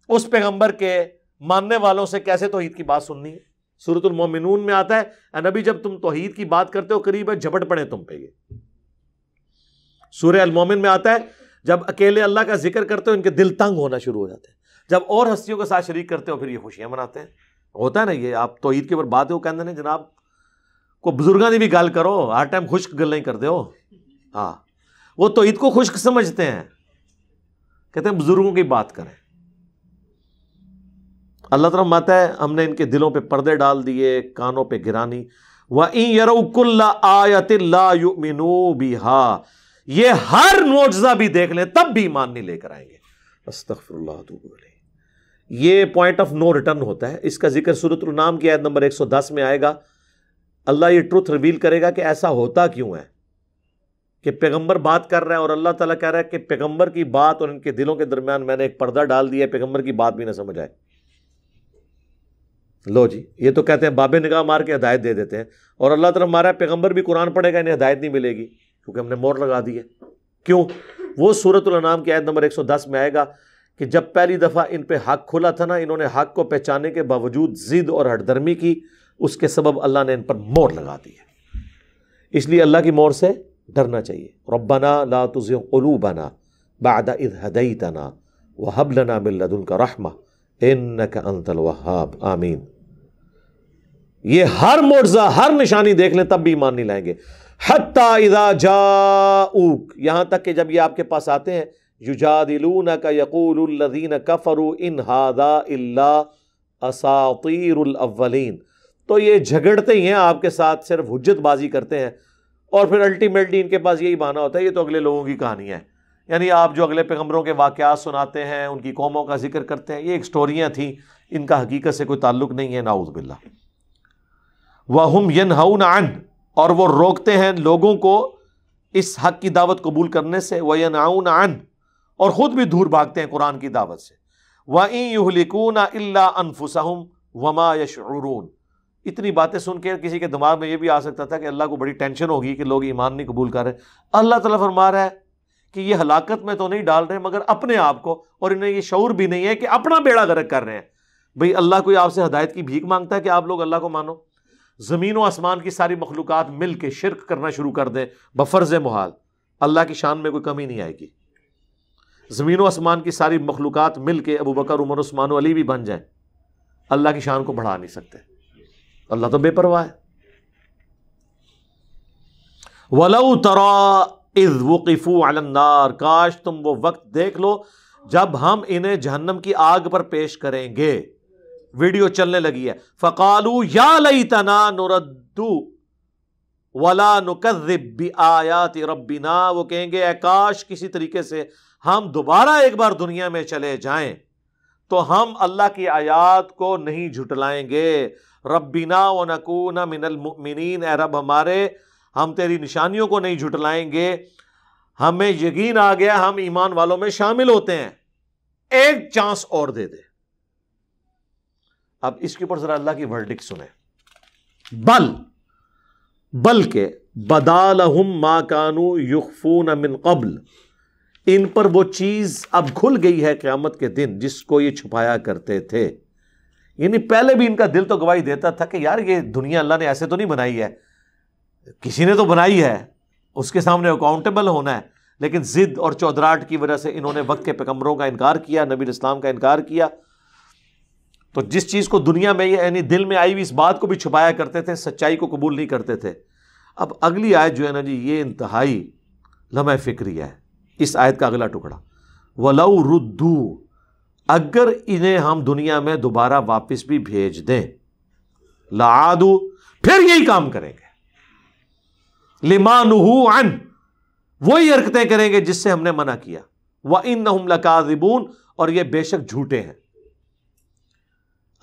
اس پیغمبر کے ماننے والوں سے کیسے توحید کی بات سننی ہے؟ سورۃ المومنون میں آتا ہے اے نبی جب تم توحید کی بات کرتے ہو قریب ہے جھپٹ پڑے تم پہ۔ یہ سورہ المومن میں آتا ہے جب اکیلے اللہ کا ذکر کرتے ہو ان کے دل تنگ ہونا شروع ہو جاتے ہیں، جب اور ہستیوں کے ساتھ شریک کرتے ہو پھر یہ خوشیاں مناتے ہیں۔ ہوتا ہے نا یہ، آپ توحید کے اوپر بات ہو کہتے ہیں جناب کو بزرگاں دی بھی گل کرو، ہر ٹائم خشک گل نہیں کر دے ہو، ہاں وہ توحید کو خشک سمجھتے ہیں، کہتے ہیں بزرگوں کی بات کریں۔ اللہ تعالیٰ فرماتا ہے ہم نے ان کے دلوں پہ پردے ڈال دیے، کانوں پہ گرانی۔ وَإِن يَرَوْا كُلَّ آيَةٍ لَا يُؤْمِنُوا بِهَا، یہ ہر معجزہ بھی دیکھ لیں تب بھی ایمان نہیں لے کر آئیں گے۔ استغفر اللہ واتوب الیہ۔ یہ پوائنٹ آف نو ریٹرن ہوتا ہے، اس کا ذکر سورۃ الانعام کی آیت نمبر 110 میں آئے گا۔ اللہ یہ ٹروتھ ریویل کرے گا کہ ایسا ہوتا کیوں ہے کہ پیغمبر بات کر رہا ہے اور اللہ تعالیٰ کہہ رہا ہے کہ پیغمبر کی بات اور ان کے دلوں کے درمیان میں نے ایک پردہ ڈال دیا ہے، پیغمبر کی بات بھی نہ سمجھ آئے۔ لو جی، یہ تو کہتے ہیں بابے نگاہ مار کے ہدایت دے دیتے ہیں، اور اللہ تعالیٰ ہمارا پیغمبر بھی قرآن پڑھے گا انہیں ہدایت نہیں ملے گی کیونکہ ہم نے مور لگا دی ہے۔ کیوں؟ وہ سورۃ الانعام کی آیت نمبر 110 میں آئے گا کہ جب پہلی دفعہ ان پہ حق کھلا تھا نا، انہوں نے حق کو پہچانے کے باوجود ضد اور ہٹ درمی کی، اس کے سبب اللہ نے ان پر مور لگا دی ہے۔ اس لیے اللہ کی مور سے ڈرنا چاہیے۔ ربنا لا تزغ قلوبنا بعد اذ ہدیتنا وہب لنا من لدنک رحمہ انک انت الوہاب، آمین۔ یہ ہر معجزہ، ہر نشانی دیکھ لیں تب بھی ایمان نہیں لائیں گے۔ حتی اذا جاؤک، یہاں تک کہ جب یہ آپ کے پاس آتے ہیں، یجادلونک یقول الذین کفروا ان ھذا الا اساطیر الاولین، تو یہ جھگڑتے ہی ہیں آپ کے ساتھ، صرف حجت بازی کرتے ہیں، اور پھر الٹیمیٹلی ان کے پاس یہی بہانہ ہوتا ہے یہ تو اگلے لوگوں کی کہانی ہے۔ یعنی آپ جو اگلے پیغمبروں کے واقعات سناتے ہیں، ان کی قوموں کا ذکر کرتے ہیں، یہ ایک سٹوریاں تھیں، ان کا حقیقت سے کوئی تعلق نہیں ہے، نعوذ باللہ۔ وَهُمْ يَنْهَوْنَ عَنْهُ، اور وہ روکتے ہیں لوگوں کو اس حق کی دعوت قبول کرنے سے، وَيَنْهَوْنَ عَنْهُ، اور خود بھی دور بھاگتے ہیں قرآن کی دعوت سے۔ وَإِن يُهْلِكُونَ إِلَّا أَنفُسَهُمْ وَمَا يَشْعُرُونَ، اتنی باتیں سن کے کسی کے دماغ میں یہ بھی آ سکتا تھا کہ اللہ کو بڑی ٹینشن ہوگی کہ لوگ ایمان نہیں قبول کر رہے۔ اللہ تعالیٰ فرما رہا ہے کہ یہ ہلاکت میں تو نہیں ڈال رہے مگر اپنے آپ کو، اور انہیں یہ شعور بھی نہیں ہے کہ اپنا بیڑا غرق کر رہے ہیں۔ بھئی اللہ کوئی آپ سے ہدایت کی بھیک مانگتا ہے کہ آپ لوگ اللہ کو مانو؟ زمین و آسمان کی ساری مخلوقات مل کے شرک کرنا شروع کر دیں بفرض محال، اللہ کی شان میں کوئی کمی نہیں آئے گی۔ زمین و آسمان کی ساری مخلوقات مل کے ابو بکر، عمر، عثمان و علی بھی بن جائیں، اللہ کی شان کو بڑھا نہیں سکتے، اللہ تو بے پرواہ ہے۔ وَلَوْ تَرَىٰ اِذْ وُقِفُوا عَلَى النَّارِ، کاش تم وہ وقت دیکھ لو جب ہم انہیں جہنم کی آگ پر پیش کریں گے۔ ویڈیو چلنے لگی ہے۔ فَقَالُوا يَا لَيْتَنَا نُرَدُّ وَلَا نُكَذِّبْ بِآيَاتِ رَبِّنَا، وہ کہیں گے اے کاش کسی طریقے سے ہم دوبارہ ایک بار دنیا میں چلے جائیں تو ہم اللہ کی آیات کو نہیں جھٹلائیں گے۔ رَبِّنَا وَنَكُونَ مِنَ الْمُؤْمِنِينَ، اے رب ہمارے ہم تیری نشانیوں کو نہیں جھٹلائیں گے، ہمیں یقین آ گیا ہم ایمان والوں میں شامل ہوتے ہیں، ایک چانس اور دے دے۔ اب اس کے اوپر ذرا اللہ کی ورڈکٹ سنیں۔ بلکہ بدا لہم ما کانوا یخفون من قبل، ان پر وہ چیز اب کھل گئی ہے قیامت کے دن جس کو یہ چھپایا کرتے تھے۔ یعنی پہلے بھی ان کا دل تو گواہی دیتا تھا کہ یار یہ دنیا اللہ نے ایسے تو نہیں بنائی ہے، کسی نے تو بنائی ہے، اس کے سامنے اکاؤنٹیبل ہونا ہے، لیکن ضد اور چودراہٹ کی وجہ سے انہوں نے وقت کے پیغمبروں کا انکار کیا، نبی اسلام کا انکار کیا۔ تو جس چیز کو دنیا میں یعنی دل میں آئی ہوئی اس بات کو بھی چھپایا کرتے تھے، سچائی کو قبول نہیں کرتے تھے۔ اب اگلی آیت جو ہے نا جی، یہ انتہائی لمحہ فکری ہے، اس آیت کا اگلا ٹکڑا۔ وَلَوْ رُدُّوا، اگر انہیں ہم دنیا میں دوبارہ واپس بھی بھیج دیں، لَعَادُوا، پھر یہی کام کریں گے، لِمَا نُهُوا عَنْهُ، وہی حرکتیں کریں گے جس سے ہم نے منع کیا، وَإِنَّهُمْ لَكَاذِبُونَ، اور یہ بے شک جھوٹے ہیں۔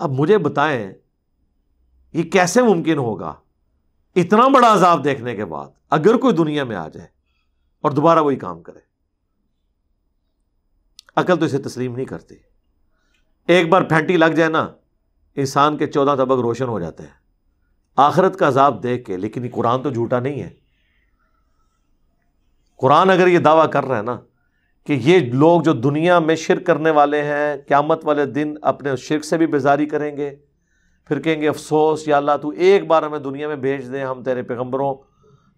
اب مجھے بتائیں یہ کیسے ممکن ہوگا اتنا بڑا عذاب دیکھنے کے بعد اگر کوئی دنیا میں آ جائے اور دوبارہ وہی کام کرے؟ عقل تو اسے تسلیم نہیں کرتی۔ ایک بار پھینٹی لگ جائے نا، انسان کے 14 طبق روشن ہو جاتے ہیں آخرت کا عذاب دیکھ کے۔ لیکن یہ قرآن تو جھوٹا نہیں ہے۔ قرآن اگر یہ دعویٰ کر رہا ہے نا کہ یہ لوگ جو دنیا میں شرک کرنے والے ہیں قیامت والے دن اپنے شرک سے بھی بیزاری کریں گے، پھر کہیں گے افسوس یا اللہ تو ایک بار ہمیں دنیا میں بھیج دیں، ہم تیرے پیغمبروں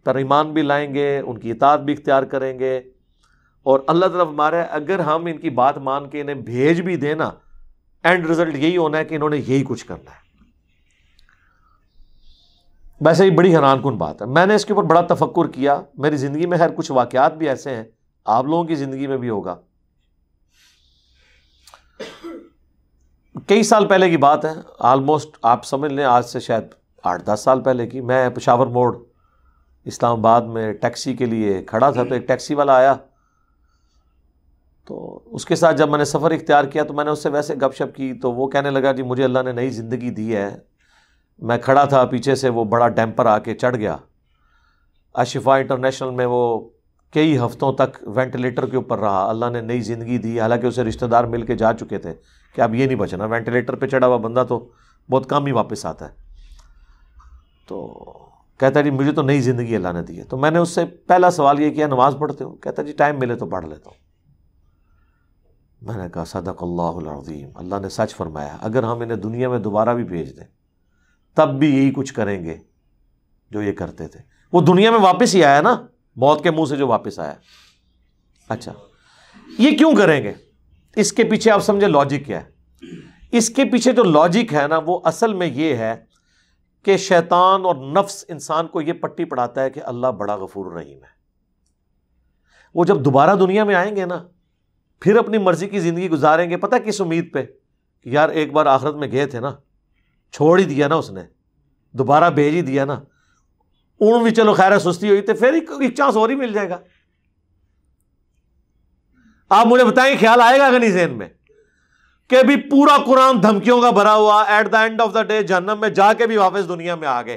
پر ایمان بھی لائیں گے، ان کی اطاعت بھی اختیار کریں گے۔ اور اللہ تعالیٰ ہمارے اگر ہم ان کی بات مان کے انہیں بھیج بھی دیں نا، اینڈ رزلٹ یہی ہونا ہے کہ انہوں نے یہی کچھ کرنا ہے۔ ویسے ہی بڑی حیران کن بات ہے. میں نے اس کے اوپر بڑا تفکر کیا. میری زندگی میں خیر کچھ واقعات بھی ایسے ہیں, آپ لوگوں کی زندگی میں بھی ہوگا. کئی سال پہلے کی بات ہے, آلموسٹ آپ سمجھ لیں آج سے شاید 8-10 سال پہلے کی. میں پشاور موڑ اسلام آباد میں ٹیکسی کے لیے کھڑا تھا, تو ایک ٹیکسی والا آیا, تو اس کے ساتھ جب میں نے سفر اختیار کیا تو میں نے اس سے ویسے گپ شپ کی. تو وہ کہنے لگا جی مجھے اللہ نے نئی زندگی دی ہے. میں کھڑا تھا, پیچھے سے وہ بڑا ڈیمپر آ کے چڑھ گیا. اشفا انٹرنیشنل میں وہ کئی ہفتوں تک وینٹیلیٹر کے اوپر رہا. اللہ نے نئی زندگی دی, حالانکہ اسے رشتہ دار مل کے جا چکے تھے کہ اب یہ نہیں بچنا. وینٹیلیٹر پہ چڑھا ہوا بندہ تو بہت کم ہی واپس آتا ہے. تو کہتا ہے جی مجھے تو نئی زندگی اللہ نے دی ہے. تو میں نے اس سے پہلا سوال یہ کیا, نماز پڑھتے ہو؟ کہتا ہے جی ٹائم ملے تو پڑھ لیتا ہوں. میں نے کہا صدق اللہ العظیم, اللہ نے سچ فرمایا. اگر ہم انہیں دنیا میں دوبارہ بھی بھیج دیں تب بھی یہی کچھ کریں گے جو یہ کرتے تھے. وہ دنیا میں واپس ہی آیا نا, موت کے منہ سے جو واپس آیا. اچھا یہ کیوں کریں گے؟ اس کے پیچھے آپ سمجھے لاجک کیا ہے؟ اس کے پیچھے جو لاجک ہے نا وہ اصل میں یہ ہے کہ شیطان اور نفس انسان کو یہ پٹی پڑھاتا ہے کہ اللہ بڑا غفور رحیم ہے. وہ جب دوبارہ دنیا میں آئیں گے نا پھر اپنی مرضی کی زندگی گزاریں گے. پتہ کس امید پہ؟ کہ یار ایک بار آخرت میں گئے تھے نا, چھوڑ ہی دیا نا اس نے, دوبارہ بھیج ہی دیا نا, اون بھی چلو خیر سستی ہوئی تو پھر ایک چانس اور ہی مل جائے گا. آپ مجھے بتائیں خیال آئے گا کہ نہیں ذہن میں کہ بھی پورا قرآن دھمکیوں کا بھرا ہوا, at the end of the day جہنم میں جا کے بھی واپس دنیا میں آ گئے,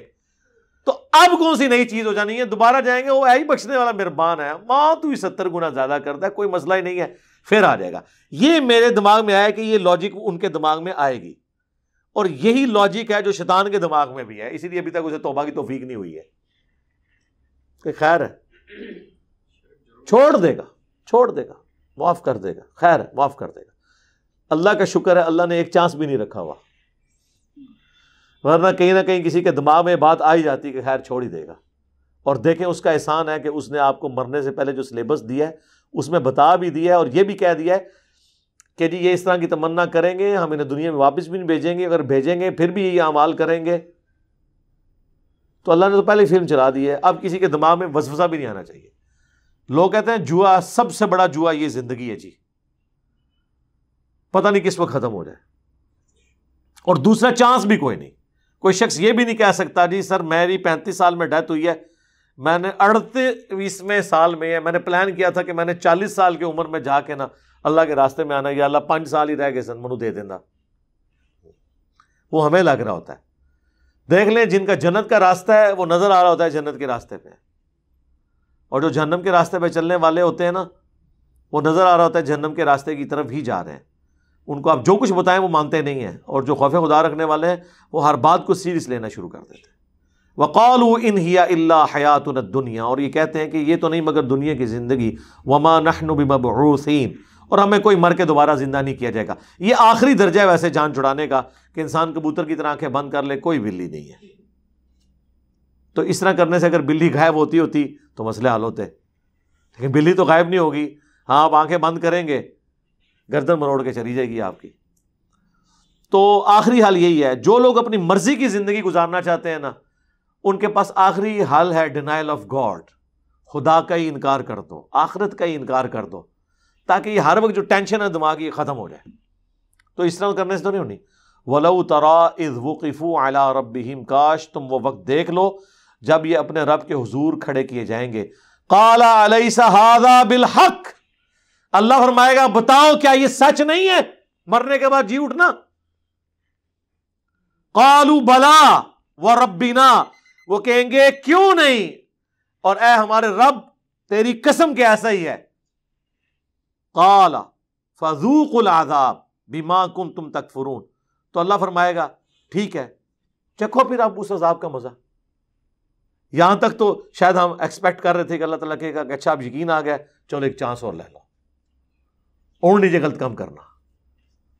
تو اب کون سی نئی چیز ہو جانی ہے؟ دوبارہ جائیں گے, وہ ہے ہی بخشنے والا مہربان ہے, ماں تو ہی 70 گنا زیادہ کرتا ہے, کوئی مسئلہ ہی نہیں ہے, پھر آ جائے گا. یہ میرے دماغ میں آیا کہ یہ لاجک ان کے دماغ میں آئے گی, اور یہی لاجک ہے جو شیطان کے دماغ میں بھی ہے. اسی لیے ابھی تک اسے توبہ کی توفیق نہیں ہوئی ہے کہ خیر ہے چھوڑ دے گا, معاف کر دے گا, خیر ہے معاف کر دے گا. اللہ کا شکر ہے اللہ نے ایک چانس بھی نہیں رکھا ہوا, ورنہ کہیں نہ کہیں کسی کے دماغ میں بات آ ہی جاتی کہ خیر چھوڑ ہی دے گا. اور دیکھیں اس کا احسان ہے کہ اس نے آپ کو مرنے سے پہلے جو سلیبس دیا ہے اس میں بتا بھی دیا ہے, اور یہ بھی کہہ دیا ہے کہ جی یہ اس طرح کی تمنا کریں گے ہم انہیں دنیا میں واپس بھی نہیں بھیجیں گے, اگر بھیجیں گے پھر بھی یہ اعمال کریں گے. تو اللہ نے تو پہلے فلم چلا دی ہے, اب کسی کے دماغ میں وسوسہ بھی نہیں آنا چاہیے. لوگ کہتے ہیں جوا, سب سے بڑا جوا یہ زندگی ہے جی, پتہ نہیں کس وقت ختم ہو جائے, اور دوسرا چانس بھی کوئی نہیں. کوئی شخص یہ بھی نہیں کہہ سکتا جی سر میری 35 سال میں ڈیتھ ہوئی ہے, میں نے 38ویں سال میں ہے, میں نے پلان کیا تھا کہ میں نے 40 سال کی عمر میں جا کے نا اللہ کے راستے میں آنا, یا اللہ 5 سال ہی رہ گئے سن منو دے دینا. وہ ہمیں لگ رہا ہوتا ہے. دیکھ لیں جن کا جنت کا راستہ ہے وہ نظر آ رہا ہوتا ہے جنت کے راستے پہ, اور جو جہنم کے راستے پہ چلنے والے ہوتے ہیں نا وہ نظر آ رہا ہوتا ہے جہنم کے راستے کی طرف ہی جا رہے ہیں. ان کو آپ جو کچھ بتائیں وہ مانتے نہیں ہیں, اور جو خوف خدا رکھنے والے ہیں وہ ہر بات کو سیریس لینا شروع کر دیتے ہیں. وَقَالُوا إِنْ هِيَ إِلَّا حَيَاتُنَا الدُّنْيَا, اور یہ کہتے ہیں کہ یہ تو نہیں مگر دنیا کی زندگی, وَمَا نَحْنُ بِمَبْعُوثِينَ, اور ہمیں کوئی مر کے دوبارہ زندہ نہیں کیا جائے گا. یہ آخری درجہ ہے ویسے جان چھڑانے کا کہ انسان کبوتر کی طرح آنکھیں بند کر لے, کوئی بلی نہیں ہے. تو اس طرح کرنے سے اگر بلی غائب ہوتی تو مسئلے حل ہوتے, لیکن بلی تو غائب نہیں ہوگی. ہاں آپ آنکھیں بند کریں گے گردن مروڑ کے چلی جائے گی آپ کی. تو آخری حل یہی ہے, جو لوگ اپنی مرضی کی زندگی گزارنا چاہتے ہیں نا ان کے پاس آخری حل ہے ڈینائل آف گاڈ, خدا کا ہی انکار کر دو, آخرت کا ہی انکار کر دو, تاکہ یہ ہر وقت جو ٹینشن ہے دماغ یہ ختم ہو جائے. تو اس طرح کرنے سے تو نہیں ہونی. وَلَوْ تَرَىٰ إِذْ وُقِفُوا عَلَىٰ رَبِّهِمْ, کاش تم وہ وقت دیکھ لو جب یہ اپنے رب کے حضور کھڑے کیے جائیں گے. قَالَ أَلَيْسَ هَٰذَا بِالْحَقِّ, اللہ فرمائے گا بتاؤ کیا یہ سچ نہیں ہے مرنے کے بعد جی اٹھنا؟ قَالُوا بَلَىٰ وَرَبِّنَا, وہ کہیں گے کیوں نہیں, اور اے ہمارے رب تیری قسم کہ ایسا ہی ہے. قَالَ فَذُوقُوا الْعَذَابَ بِمَا كُنتُمْ تَكْفُرُونَ, تو اللہ فرمائے گا ٹھیک ہے چکھو پھر آپ اس عذاب کا مزہ. یہاں تک تو شاید ہم ایکسپیکٹ کر رہے تھے کہ اللہ تعالیٰ کہے گا کہ اچھا اب یقین آ گیا, چلو ایک چانس اور لے لو, اور نیچے غلط کام کرنا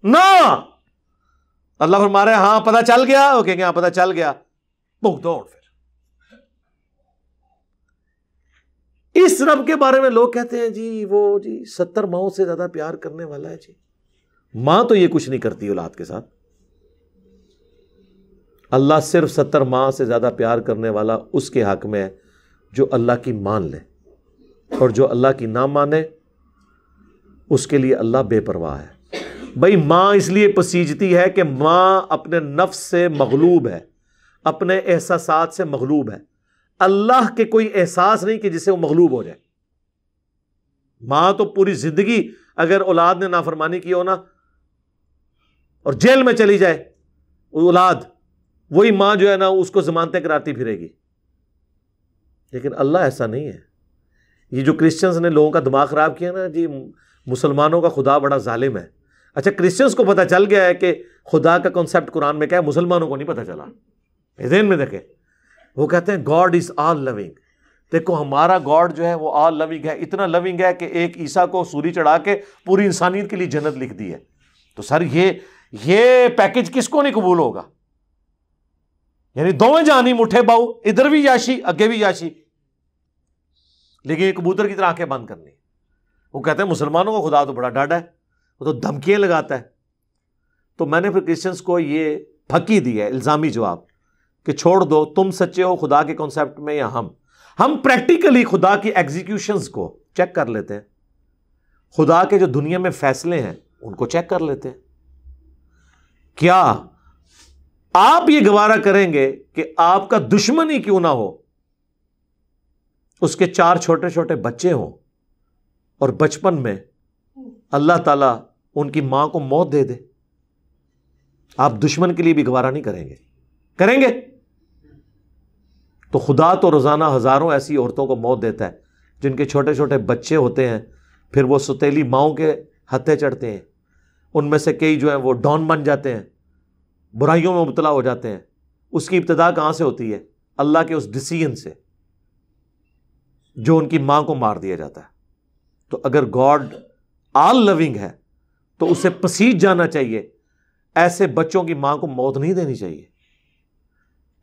نہ. اللہ فرما رہے ہیں ہاں پتہ چل گیا, وہ کہیں گے ہاں پتہ چل گیا, بھگتو پھر. اس رب کے بارے میں لوگ کہتے ہیں جی وہ جی 70 ماؤں سے زیادہ پیار کرنے والا ہے جی. ماں تو یہ کچھ نہیں کرتی اولاد کے ساتھ, اللہ صرف 70 ماہ سے زیادہ پیار کرنے والا اس کے حق میں ہے جو اللہ کی مان لے، اور جو اللہ کی نہ مانے اس کے لیے اللہ بے پرواہ ہے۔ بھائی ماں اس لیے پسیجتی ہے کہ ماں اپنے نفس سے مغلوب ہے، اپنے احساسات سے مغلوب ہے، اللہ کے کوئی احساس نہیں کہ جسے وہ مغلوب ہو جائے۔ ماں تو پوری زندگی اگر اولاد نے نافرمانی کی ہو نا اور جیل میں چلی جائے اولاد، وہی ماں جو ہے نا اس کو ضمانتیں کراتی پھرے گی، لیکن اللہ ایسا نہیں ہے۔ یہ جو کرسچنز نے لوگوں کا دماغ خراب کیا نا جی، مسلمانوں کا خدا بڑا ظالم ہے۔ اچھا کرسچنز کو پتہ چل گیا ہے کہ خدا کا کنسیپٹ قرآن میں کیا ہے، مسلمانوں کو نہیں پتہ چلا۔ ذہن میں دیکھیں، وہ کہتے ہیں گاڈ از آل لونگ۔ دیکھو ہمارا گاڈ جو ہے وہ آل لونگ ہے، اتنا لونگ ہے کہ ایک عیسیٰ کو سولی چڑھا کے پوری انسانیت کے لیے جنت لکھ دی ہے۔ تو سر یہ پیکج کس کو نہیں قبول ہوگا؟ یعنی دوویں جانی مٹھے باؤ، ادھر بھی یاشی اگے بھی یاشی، لیکن یہ کبوتر کی طرح آنکھیں بند کرنی۔ وہ کہتے ہیں مسلمانوں کو خدا تو بڑا ڈاڈا ہے، وہ تو دھمکیاں لگاتا ہے۔ تو میں نے پھر کرسچنس کو یہ پھکی دی ہے الزامی جواب کہ چھوڑ دو، تم سچے ہو خدا کے کانسیپٹ میں یا ہم پریکٹیکلی خدا کی ایگزیکیوشنز کو چیک کر لیتے ہیں، خدا کے جو دنیا میں فیصلے ہیں ان کو چیک کر لیتے ہیں۔ کیا آپ یہ گوارا کریں گے کہ آپ کا دشمن ہی کیوں نہ ہو، اس کے 4 چھوٹے چھوٹے بچے ہوں اور بچپن میں اللہ تعالیٰ ان کی ماں کو موت دے دے؟ آپ دشمن کے لیے بھی گوارا نہیں کریں گے؟ کریں گے؟ تو خدا تو روزانہ ہزاروں ایسی عورتوں کو موت دیتا ہے جن کے چھوٹے چھوٹے بچے ہوتے ہیں، پھر وہ ستیلی ماؤں کے ہتھے چڑھتے ہیں، ان میں سے کئی جو ہیں وہ ڈان بن جاتے ہیں، برائیوں میں مبتلا ہو جاتے ہیں۔ اس کی ابتدا کہاں سے ہوتی ہے؟ اللہ کے اس ڈیسیژن سے جو ان کی ماں کو مار دیا جاتا ہے۔ تو اگر گاڈ آل لونگ ہے تو اسے پسیج جانا چاہیے، ایسے بچوں کی ماں کو موت نہیں دینی چاہیے،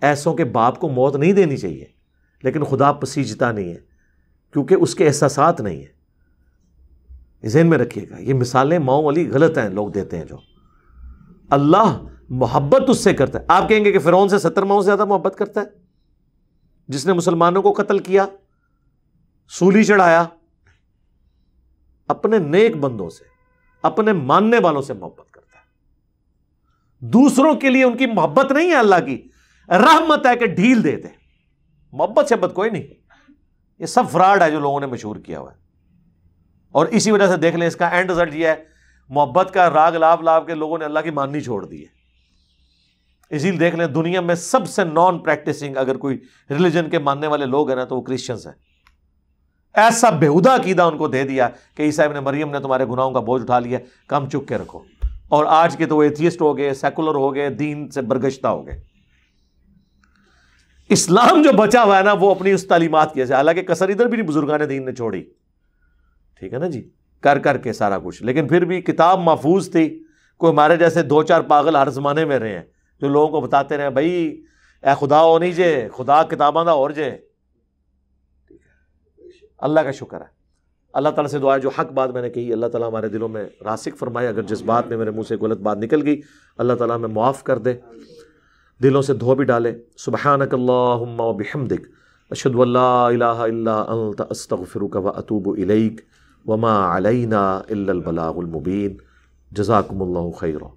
ایسوں کے باپ کو موت نہیں دینی چاہیے، لیکن خدا پسیجتا نہیں ہے کیونکہ اس کے احساسات نہیں ہیں۔ ذہن میں رکھیے گا، یہ مثالیں ماؤں والی غلط ہیں لوگ دیتے ہیں۔ جو اللہ محبت اس سے کرتا ہے، آپ کہیں گے کہ فرعون سے 70 ماؤں سے زیادہ محبت کرتا ہے جس نے مسلمانوں کو قتل کیا، سولی چڑھایا؟ اپنے نیک بندوں سے، اپنے ماننے والوں سے محبت کرتا ہے۔ دوسروں کے لیے ان کی محبت نہیں ہے، اللہ کی رحمت ہے کہ ڈھیل دے دے۔ محبت شبت کوئی نہیں، یہ سب فراڈ ہے جو لوگوں نے مشہور کیا ہوا ہے۔ اور اسی وجہ سے دیکھ لیں اس کا اینڈ رزلٹ یہ ہے، محبت کا راگ لاب لاب کے لوگوں نے اللہ کی ماننی چھوڑ دی ہے۔ اسی لیے دیکھ لیں دنیا میں سب سے نان پریکٹسنگ اگر کوئی ریلیجن کے ماننے والے لوگ ہیں نا تو وہ کرسچنز ہیں۔ ایسا بےہودہ عقیدہ ان کو دے دیا کہ عیسیٰ ابن مریم نے تمہارے گناہوں کا بوجھ اٹھا لیا، کم چک کے رکھو۔ اور آج کے تو وہ ایتھیسٹ ہو گئے، سیکولر ہو گئے، دین سے برگشتہ ہو گئے۔ اسلام جو بچا ہوا ہے نا وہ اپنی اس تعلیمات کی، حالانکہ کسر ادھر بھی نہیں بزرگان دین نے چھوڑی، ٹھیک ہے نا جی، کر کر کے سارا کچھ، لیکن پھر بھی کتاب محفوظ تھی۔ کوئی ہمارے جیسے 2-4 پاگل ہر زمانے میں رہے ہیں جو لوگوں کو بتاتے رہے بھائی اے خدا ہو نہیں جے، خدا کتاباں دا اور جے۔ اللہ کا شکر ہے، اللہ تعالیٰ سے دعا ہے جو حق بات میں نے کہی اللہ تعالیٰ ہمارے دلوں میں راسخ فرمائے، اگر جس بات میں میرے منہ سے غلط بات نکل گئی اللہ تعالیٰ ہمیں معاف کر دے، دلوں سے دھو بھی ڈالے۔ سبحانک اللہم و بحمدک، اشہد ان لا الہ الا انت، استغفرک و اتوب الیک، وما علینا الا البلاغ المبین۔ جزاکم اللہ خیرا۔